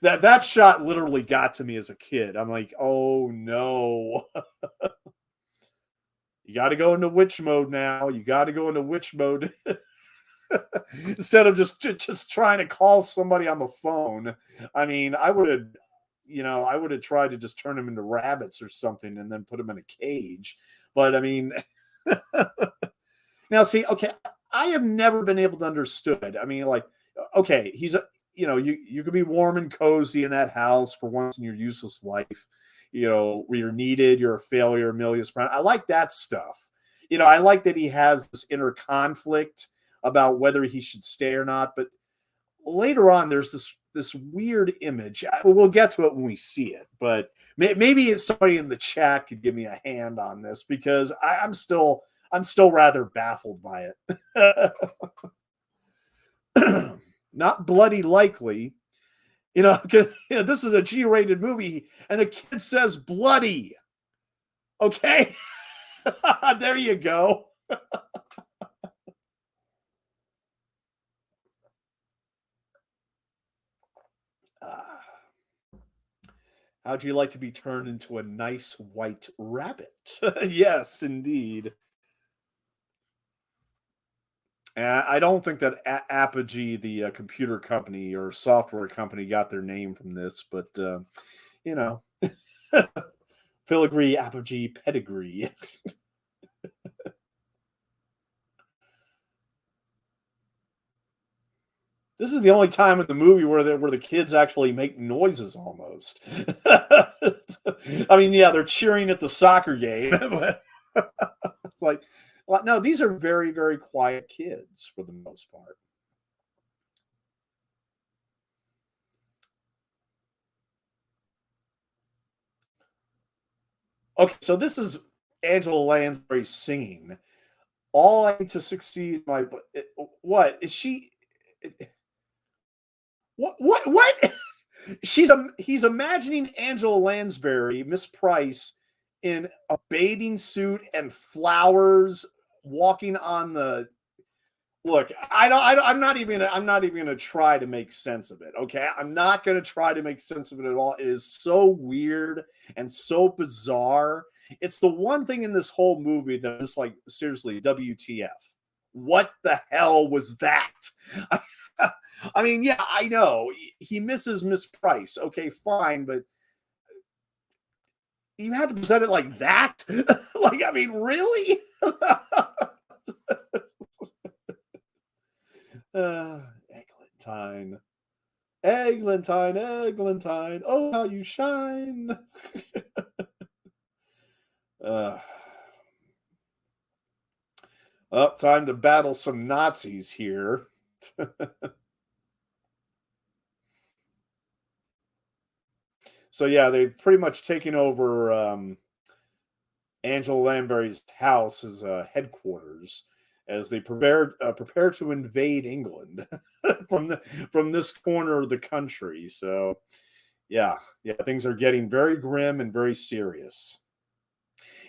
S1: That shot literally got to me as a kid. I'm like, oh no. You got to go into witch mode now. You got to go into witch mode instead of just trying to call somebody on the phone. I mean, I would have tried to just turn them into rabbits or something and then put them in a cage. But I mean, now see, okay, I have never been able to understood. I mean, like, okay, you could be warm and cozy in that house for once in your useless life, where you're needed, you're a failure, Amelia's friend. I like that stuff. I like that he has this inner conflict about whether he should stay or not. But later on, there's this weird image. We'll get to it when we see it, but maybe somebody in the chat could give me a hand on this because I'm still rather baffled by it. Not bloody likely, 'cause, this is a G-rated movie, and the kid says bloody. Okay, there you go. Uh, how'd you like to be turned into a nice white rabbit? Yes, indeed. I don't think that Apogee, the computer company or software company, got their name from this, but you know, filigree, apogee, pedigree. This is the only time in the movie where the kids actually make noises almost. I mean, yeah, they're cheering at the soccer game. But it's like, well, no, these are very quiet kids for the most part. Okay, so this is Angela Lansbury singing. All I need to succeed, my what is she? What? He's imagining Angela Lansbury, Miss Price, in a bathing suit and flowers, walking on the look. I'm not even gonna try to make sense of it. Okay, I'm not gonna try to make sense of it at all. It is so weird and so bizarre. It's the one thing in this whole movie that is like, seriously, WTF? What the hell was that? I mean, yeah, I know he misses Miss Price. Okay, fine, but you had to present it like that. Like, I mean, really? Eglantine, Eglantine, Eglantine. Oh, how you shine! uh, Up, time to battle some Nazis here. So yeah, they've pretty much taken over Angela Lamberry's house as headquarters as they prepare to invade England from from this corner of the country. So yeah, things are getting very grim and very serious.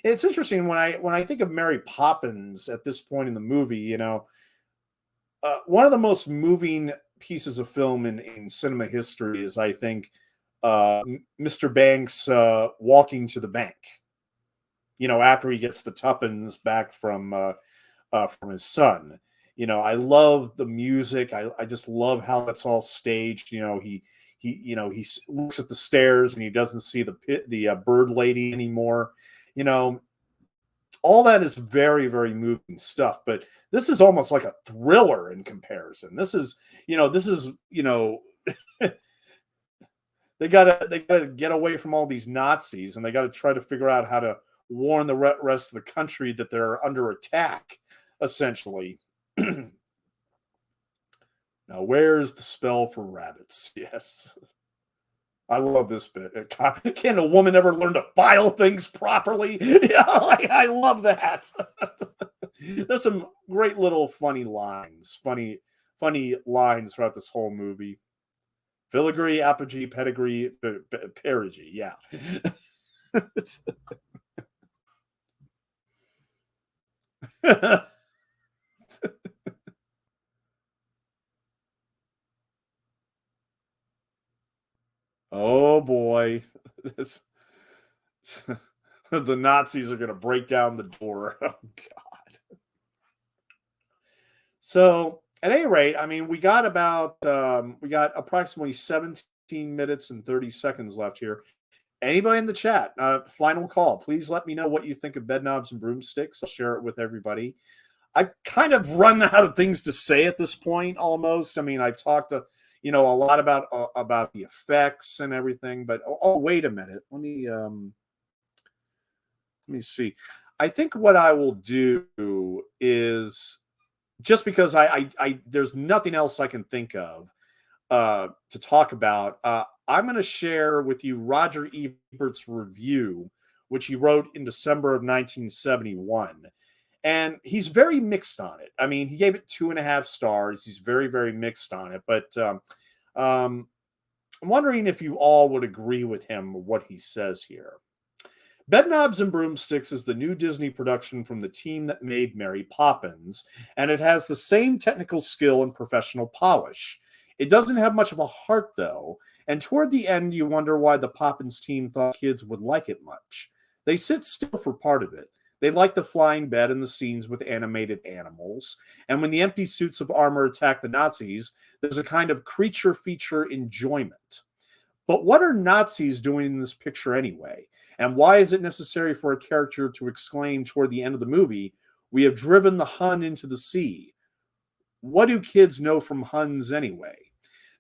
S1: It's interesting when I think of Mary Poppins at this point in the movie. One of the most moving pieces of film in cinema history is, I think, Mr. Banks walking to the bank. After he gets the tuppence back from his son. I love the music. I just love how it's all staged. Looks at the stairs and he doesn't see the bird lady anymore. You know, all that is very, very moving stuff. But this is almost like a thriller in comparison. This is they gotta get away from all these Nazis, and they got to try to figure out how to warn the rest of the country that they're under attack, essentially. Now, where's the spell for rabbits? Yes, I love this bit. Can a woman ever learn to file things properly? Yeah, I love that. There's some great little funny lines, funny lines throughout this whole movie. Filigree, apogee, pedigree, perigee. Yeah. Oh boy. The Nazis are going to break down the door. Oh God. So at any rate, I mean, we got approximately 17 minutes and 30 seconds left here. Anybody in the chat, final call. Please let me know what you think of Bedknobs and Broomsticks. I'll share it with everybody. I kind of run out of things to say at this point. Almost. I mean, I've talked a lot about the effects and everything. But wait a minute. Let me see. I think what I will do is, just because I there's nothing else I can think of to talk about. I'm going to share with you Roger Ebert's review, which he wrote in December of 1971. And he's very mixed on it. I mean, he gave it 2.5 stars. He's very, very mixed on it. But I'm wondering if you all would agree with him, what he says here. Bedknobs and Broomsticks is the new Disney production from the team that made Mary Poppins, and it has the same technical skill and professional polish. It doesn't have much of a heart, though, and toward the end you wonder why the Poppins team thought kids would like it much. They sit still for part of it. They like the flying bed and the scenes with animated animals, and when the empty suits of armor attack the Nazis, there's a kind of creature feature enjoyment. But what are Nazis doing in this picture anyway? And why is it necessary for a character to exclaim toward the end of the movie, "We have driven the Hun into the sea"? What do kids know from Huns anyway?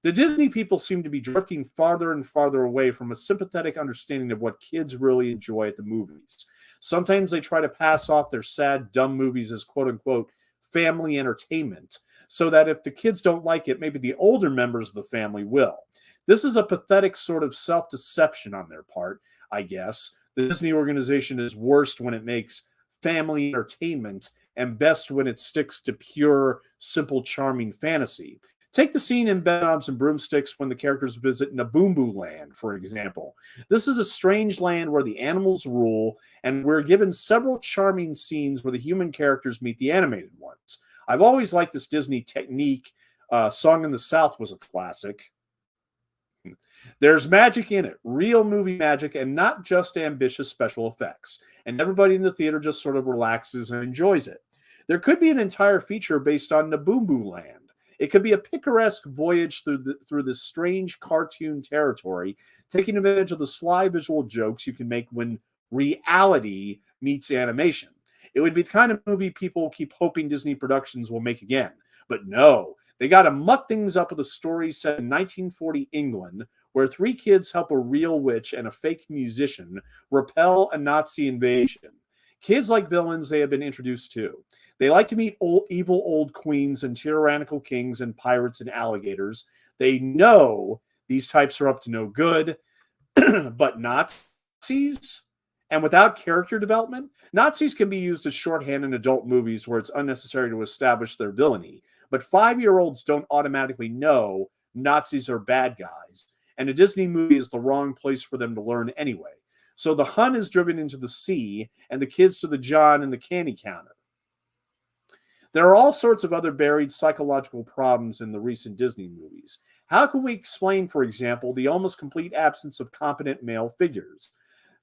S1: The Disney people seem to be drifting farther and farther away from a sympathetic understanding of what kids really enjoy at the movies. Sometimes they try to pass off their sad, dumb movies as quote-unquote family entertainment, so that if the kids don't like it, maybe the older members of the family will. This is a pathetic sort of self-deception on their part, I guess. The Disney organization is worst when it makes family entertainment and best when it sticks to pure, simple, charming fantasy. Take the scene in Bedknobs and Broomsticks when the characters visit Naboombu land, for example. This is a strange land where the animals rule, and we're given several charming scenes where the human characters meet the animated ones. I've always liked this Disney technique. Song in the South was a classic. There's magic in it, real movie magic, and not just ambitious special effects. And everybody in the theater just sort of relaxes and enjoys it. There could be an entire feature based on Naboombu land. It could be a picaresque voyage through this strange cartoon territory, taking advantage of the sly visual jokes you can make when reality meets animation. It would be the kind of movie people keep hoping Disney Productions will make again. But no, they got to muck things up with a story set in 1940 England, where three kids help a real witch and a fake musician repel a Nazi invasion. Kids like villains they have been introduced to. They like to meet evil old queens and tyrannical kings and pirates and alligators. They know these types are up to no good, but Nazis? And without character development, Nazis can be used as shorthand in adult movies where it's unnecessary to establish their villainy. But 5-year-olds don't automatically know Nazis are bad guys, and a Disney movie is the wrong place for them to learn anyway. So the Hun is driven into the sea, and the kids to the John and the candy counter. There are all sorts of other buried psychological problems in the recent Disney movies. How can we explain, for example, the almost complete absence of competent male figures?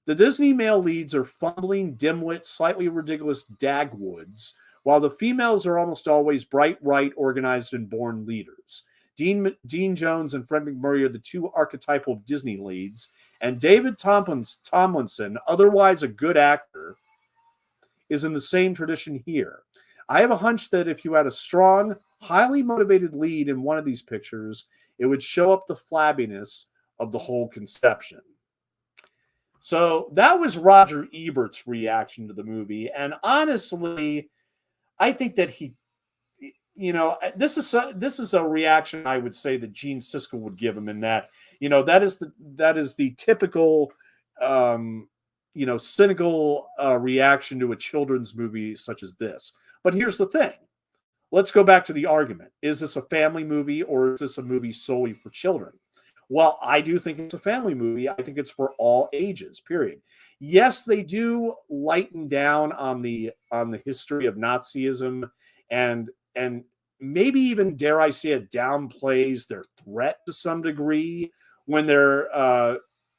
S1: The Disney male leads are fumbling, dimwit, slightly ridiculous dagwoods, while the females are almost always bright, right, organized, and born leaders. Dean Jones and Fred MacMurray are the two archetypal Disney leads, and David Tomlinson, otherwise a good actor, is in the same tradition here. I have a hunch that if you had a strong, highly motivated lead in one of these pictures, it would show up the flabbiness of the whole conception. So that was Roger Ebert's reaction to the movie. And honestly, I think that this is a reaction I would say that Gene Siskel would give him in that, that is the typical, cynical reaction to a children's movie such as this. But here's the thing. Let's go back to the argument. Is this a family movie or is this a movie solely for children? Well, I do think it's a family movie. I think it's for all ages, period. Yes, they do lighten down on the history of Nazism and maybe even, dare I say it, downplays their threat to some degree when they're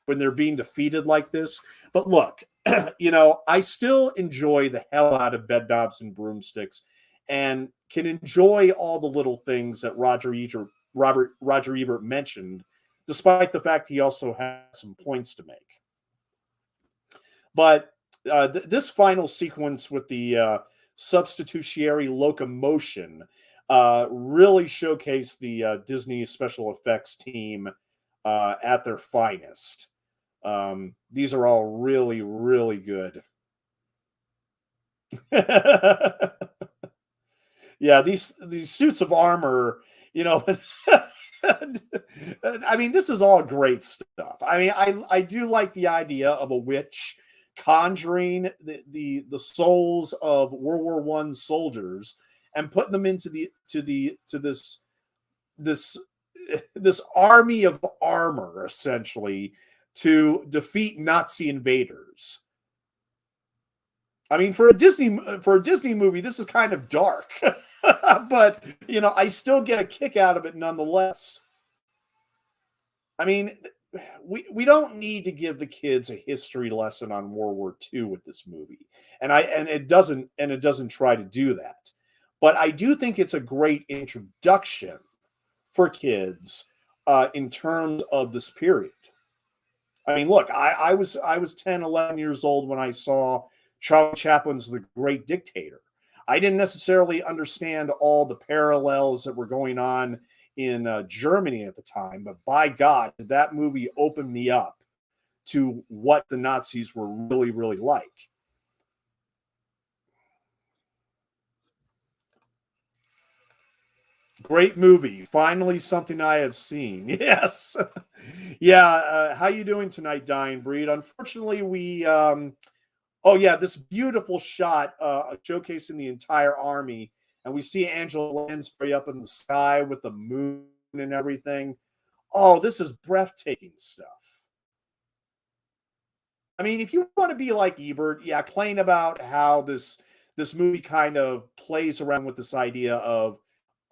S1: being defeated like this. But look, I still enjoy the hell out of Bedknobs and Broomsticks and can enjoy all the little things that Roger Ebert mentioned, despite the fact he also has some points to make. But this final sequence with the substitutionary locomotion really showcased the Disney special effects team at their finest. These are all really, really good. Yeah, these suits of armor, I mean, this is all great stuff. I mean, I do like the idea of a witch conjuring the souls of World War I soldiers and putting them into this army of armor, essentially, to defeat Nazi invaders. I mean, for a Disney movie, this is kind of dark, but I still get a kick out of it nonetheless. I mean, we don't need to give the kids a history lesson on World War II with this movie, and it doesn't try to do that. But I do think it's a great introduction for kids in terms of this period. I mean, look, I was 10, 11 years old when I saw Charlie Chaplin's The Great Dictator. I didn't necessarily understand all the parallels that were going on in Germany at the time, but by God, did that movie open me up to what the Nazis were really, really like. Great movie. Finally, something I have seen. Yes. Yeah, how you doing tonight, Dying Breed? Unfortunately, we oh yeah, this beautiful shot showcasing the entire army, and we see Angela Lansbury up in the sky with the moon and everything. Oh, this is breathtaking stuff. I mean, if you want to be like Ebert, yeah, complain about how this movie kind of plays around with this idea of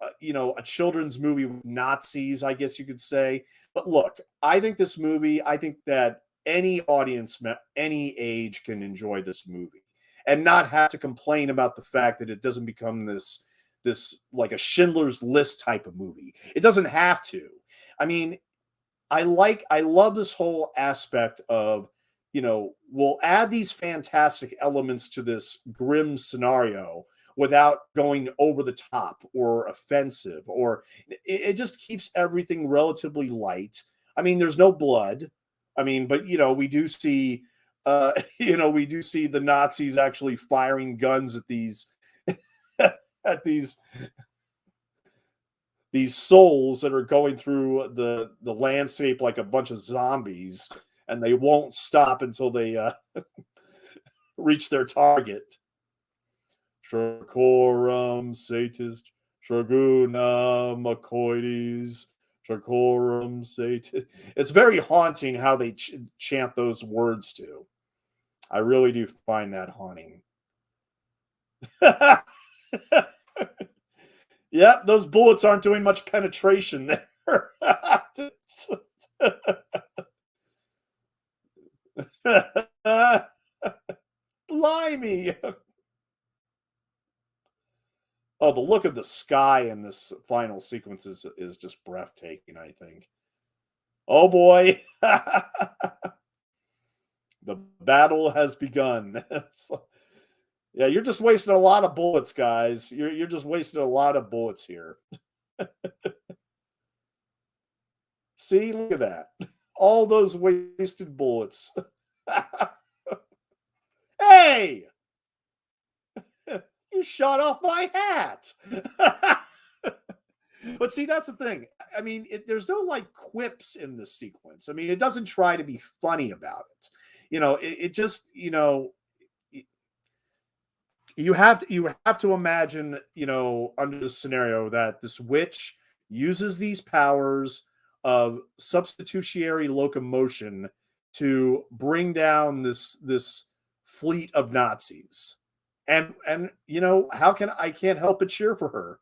S1: a children's movie with Nazis, I guess you could say. But look, I think this movie, I think that any audience, any age can enjoy this movie and not have to complain about the fact that it doesn't become this like a Schindler's List type of movie. It doesn't have to. I mean, I love this whole aspect of, we'll add these fantastic elements to this grim scenario without going over the top or offensive, or it just keeps everything relatively light. I mean, there's no blood. I mean, but we do see we do see the Nazis actually firing guns at these at these souls that are going through the landscape like a bunch of zombies, and they won't stop until they reach their target. Shocorum satis, Shoguna Macoides, Shocorum satis. It's very haunting how they chant those words too. I really do find that haunting. Yep, those bullets aren't doing much penetration there. Blimey. Oh, the look of the sky in this final sequence is just breathtaking, I think. Oh boy. The battle has begun. Yeah, you're just wasting a lot of bullets, guys. You're just wasting a lot of bullets here. See, look at that. All those wasted bullets. Hey! You shot off my hat. But see, that's the thing. I mean, there's no like quips in this sequence. I mean, it doesn't try to be funny about it. It just, you have to imagine, under the scenario that this witch uses these powers of substitutionary locomotion to bring down this fleet of Nazis. And how can I can't help but cheer for her.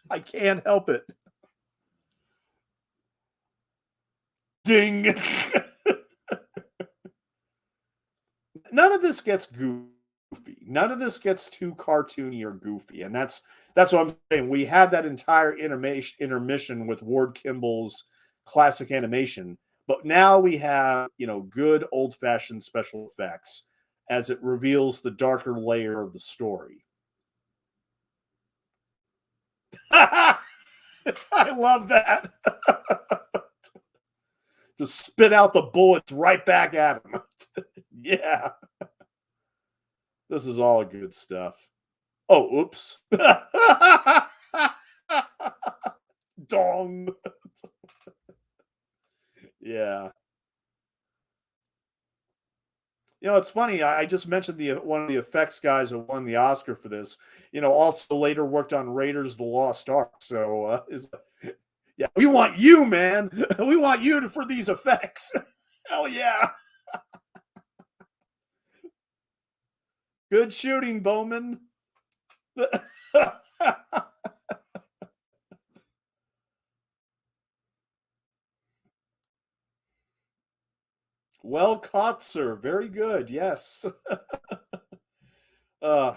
S1: I can't help it. Ding. None of this gets goofy. None of this gets too cartoony or goofy, and that's what I'm saying. We had that entire intermission with Ward Kimball's classic animation, but now we have good old fashioned special effects as it reveals the darker layer of the story. I love that. Just spit out the bullets right back at him. Yeah. This is all good stuff. Oh, oops. Dong. Yeah. It's funny. I just mentioned the one of the effects guys who won the Oscar for this. Also later worked on Raiders of the Lost Ark. So, yeah, we want you, man. We want you for these effects. Hell yeah. Good shooting, Bowman. Well caught, sir. Very good. Yes. uh,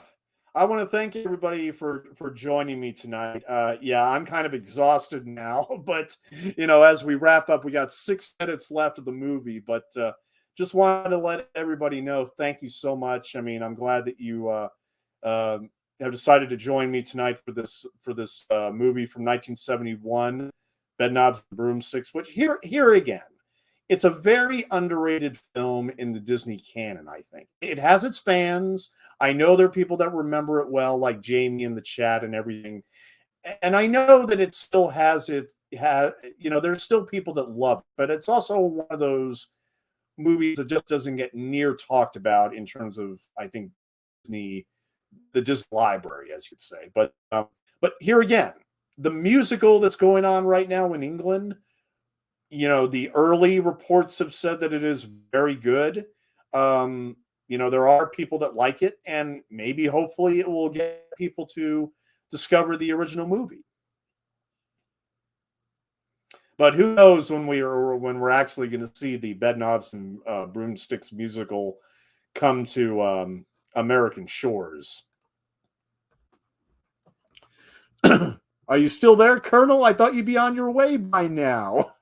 S1: I want to thank everybody for joining me tonight. Yeah, I'm kind of exhausted now, but as we wrap up, we got 6 minutes left of the movie. But just wanted to let everybody know, thank you so much. I mean, I'm glad that you have decided to join me tonight for this movie from 1971, Bedknobs and Broomsticks. Which here again, it's a very underrated film in the Disney canon, I think. It has its fans. I know there are people that remember it well, like Jamie in the chat and everything. And I know that it still has there's still people that love it, but it's also one of those movies that just doesn't get near talked about in terms of, I think, Disney, the Disney library, as you'd say. But here again, the musical that's going on right now in England, the early reports have said that it is very good. There are people that like it, and maybe hopefully it will get people to discover the original movie. But who knows when we're actually going to see the Bedknobs and Broomsticks musical come to American shores. Are you still there, Colonel? I thought you'd be on your way by now.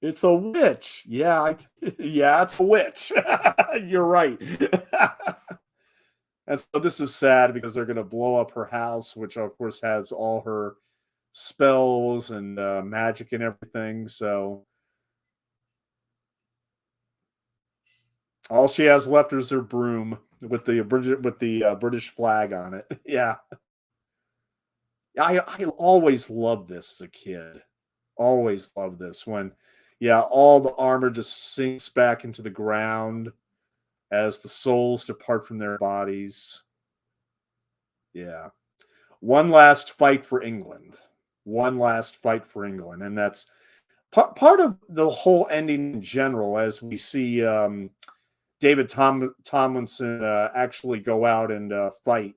S1: It's a witch. Yeah, yeah, it's a witch. You're right. And so this is sad because they're going to blow up her house, which of course has all her spells and magic and everything. So all she has left is her broom with the British flag on it. Yeah, I always loved this as a kid. Always loved this when, yeah, all the armor just sinks back into the ground as the souls depart from their bodies. Yeah. One last fight for England. One last fight for England. And that's part of the whole ending in general, as we see David Tomlinson actually go out and fight.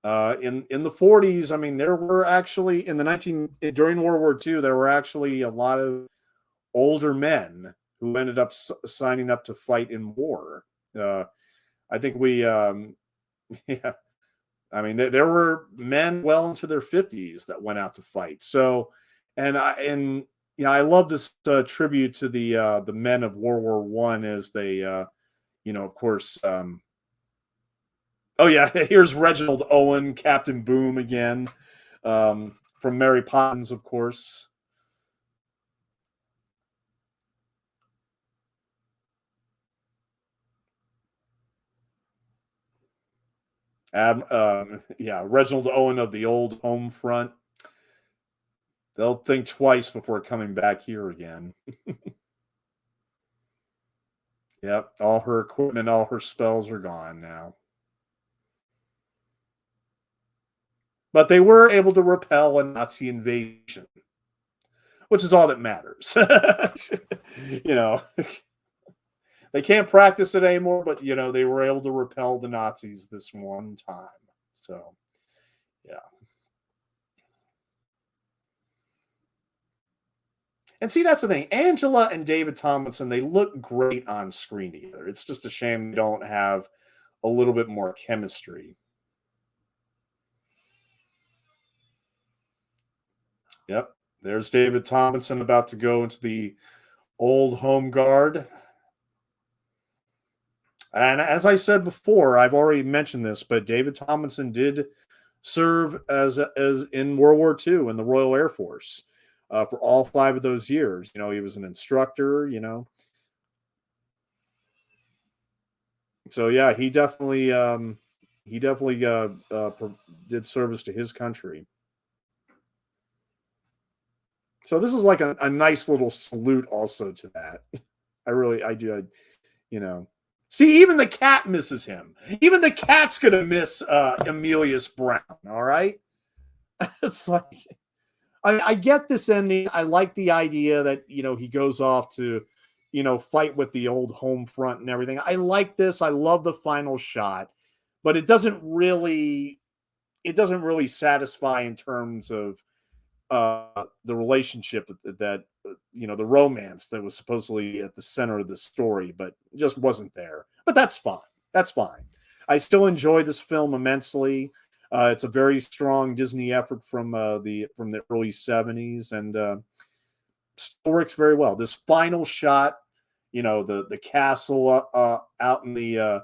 S1: In the 40s, I mean, there were actually during World War II, there were actually a lot of older men who ended up signing up to fight in war. I think yeah, I mean, there were men well into their 50s that went out to fight. So, I love this tribute to the men of World War One as they, of course. Oh yeah, here's Reginald Owen, Captain Boom again, from Mary Poppins, of course. Yeah, Reginald Owen of the old home front. They'll think twice before coming back here again. Yep, all her equipment, all her spells are gone now. But they were able to repel a Nazi invasion, which is all that matters. you know, they can't practice it anymore, but they were able to repel the Nazis this one time. So, yeah. And see, that's the thing. Angela and David Tomlinson, they look great on screen together. It's just a shame they don't have a little bit more chemistry. Yep. There's David Tomlinson about to go into the old home guard. And as I said before, I've already mentioned this, but David Tomlinson did serve as in World War II in the Royal Air Force for all 5 of those years. He was an instructor. So yeah, he definitely did service to his country. So this is like a nice little salute also to that. I do, See, even the cat misses him. Even the cat's gonna miss Emilius Brown. All right, it's like I get this ending. I like the idea that he goes off to fight with the old home front and everything. I like this. I love the final shot, but it doesn't really satisfy in terms of the relationship that the romance that was supposedly at the center of the story, but just wasn't there. But that's fine. That's fine. I still enjoy this film immensely. It's a very strong Disney effort from the early '70s, and still works very well. This final shot, the castle out in the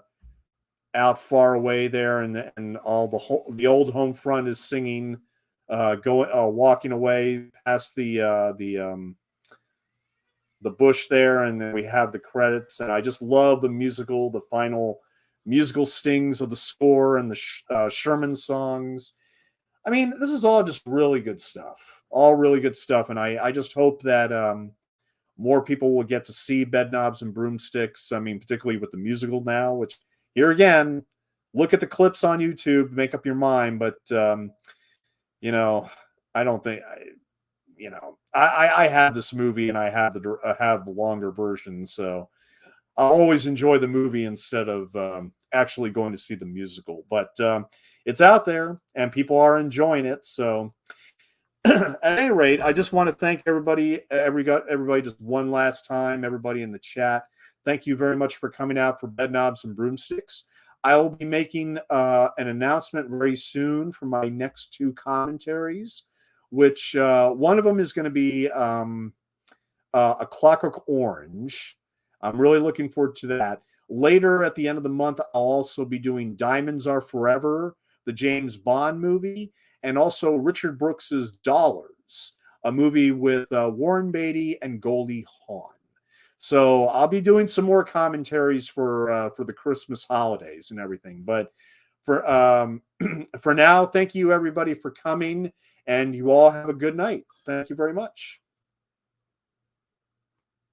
S1: out far away there, and all the old home front is singing, walking away past the bush there, and then we have the credits. And I just love the musical, the final musical stings of the score and the Sherman songs. I mean, this is all just really good stuff. All really good stuff. And I just hope that more people will get to see Bedknobs and Broomsticks. I mean, particularly with the musical now, which here again, look at the clips on YouTube, make up your mind. But, you know, I don't think, I have this movie and I have the longer version. So I always enjoy the movie instead of actually going to see the musical. But it's out there and people are enjoying it. So at any rate, I just want to thank everybody just one last time, everybody in the chat. Thank you very much for coming out for Bedknobs and Broomsticks. I will be making an announcement very soon for my next 2 commentaries, which one of them is going to be A Clockwork Orange. I'm really looking forward to that. Later at the end of the month, I'll also be doing Diamonds Are Forever, the James Bond movie, and also Richard Brooks's Dollars, a movie with Warren Beatty and Goldie Hawn. So I'll be doing some more commentaries for the Christmas holidays and everything. But for for now, thank you everybody for coming, and you all have a good night. Thank you very much.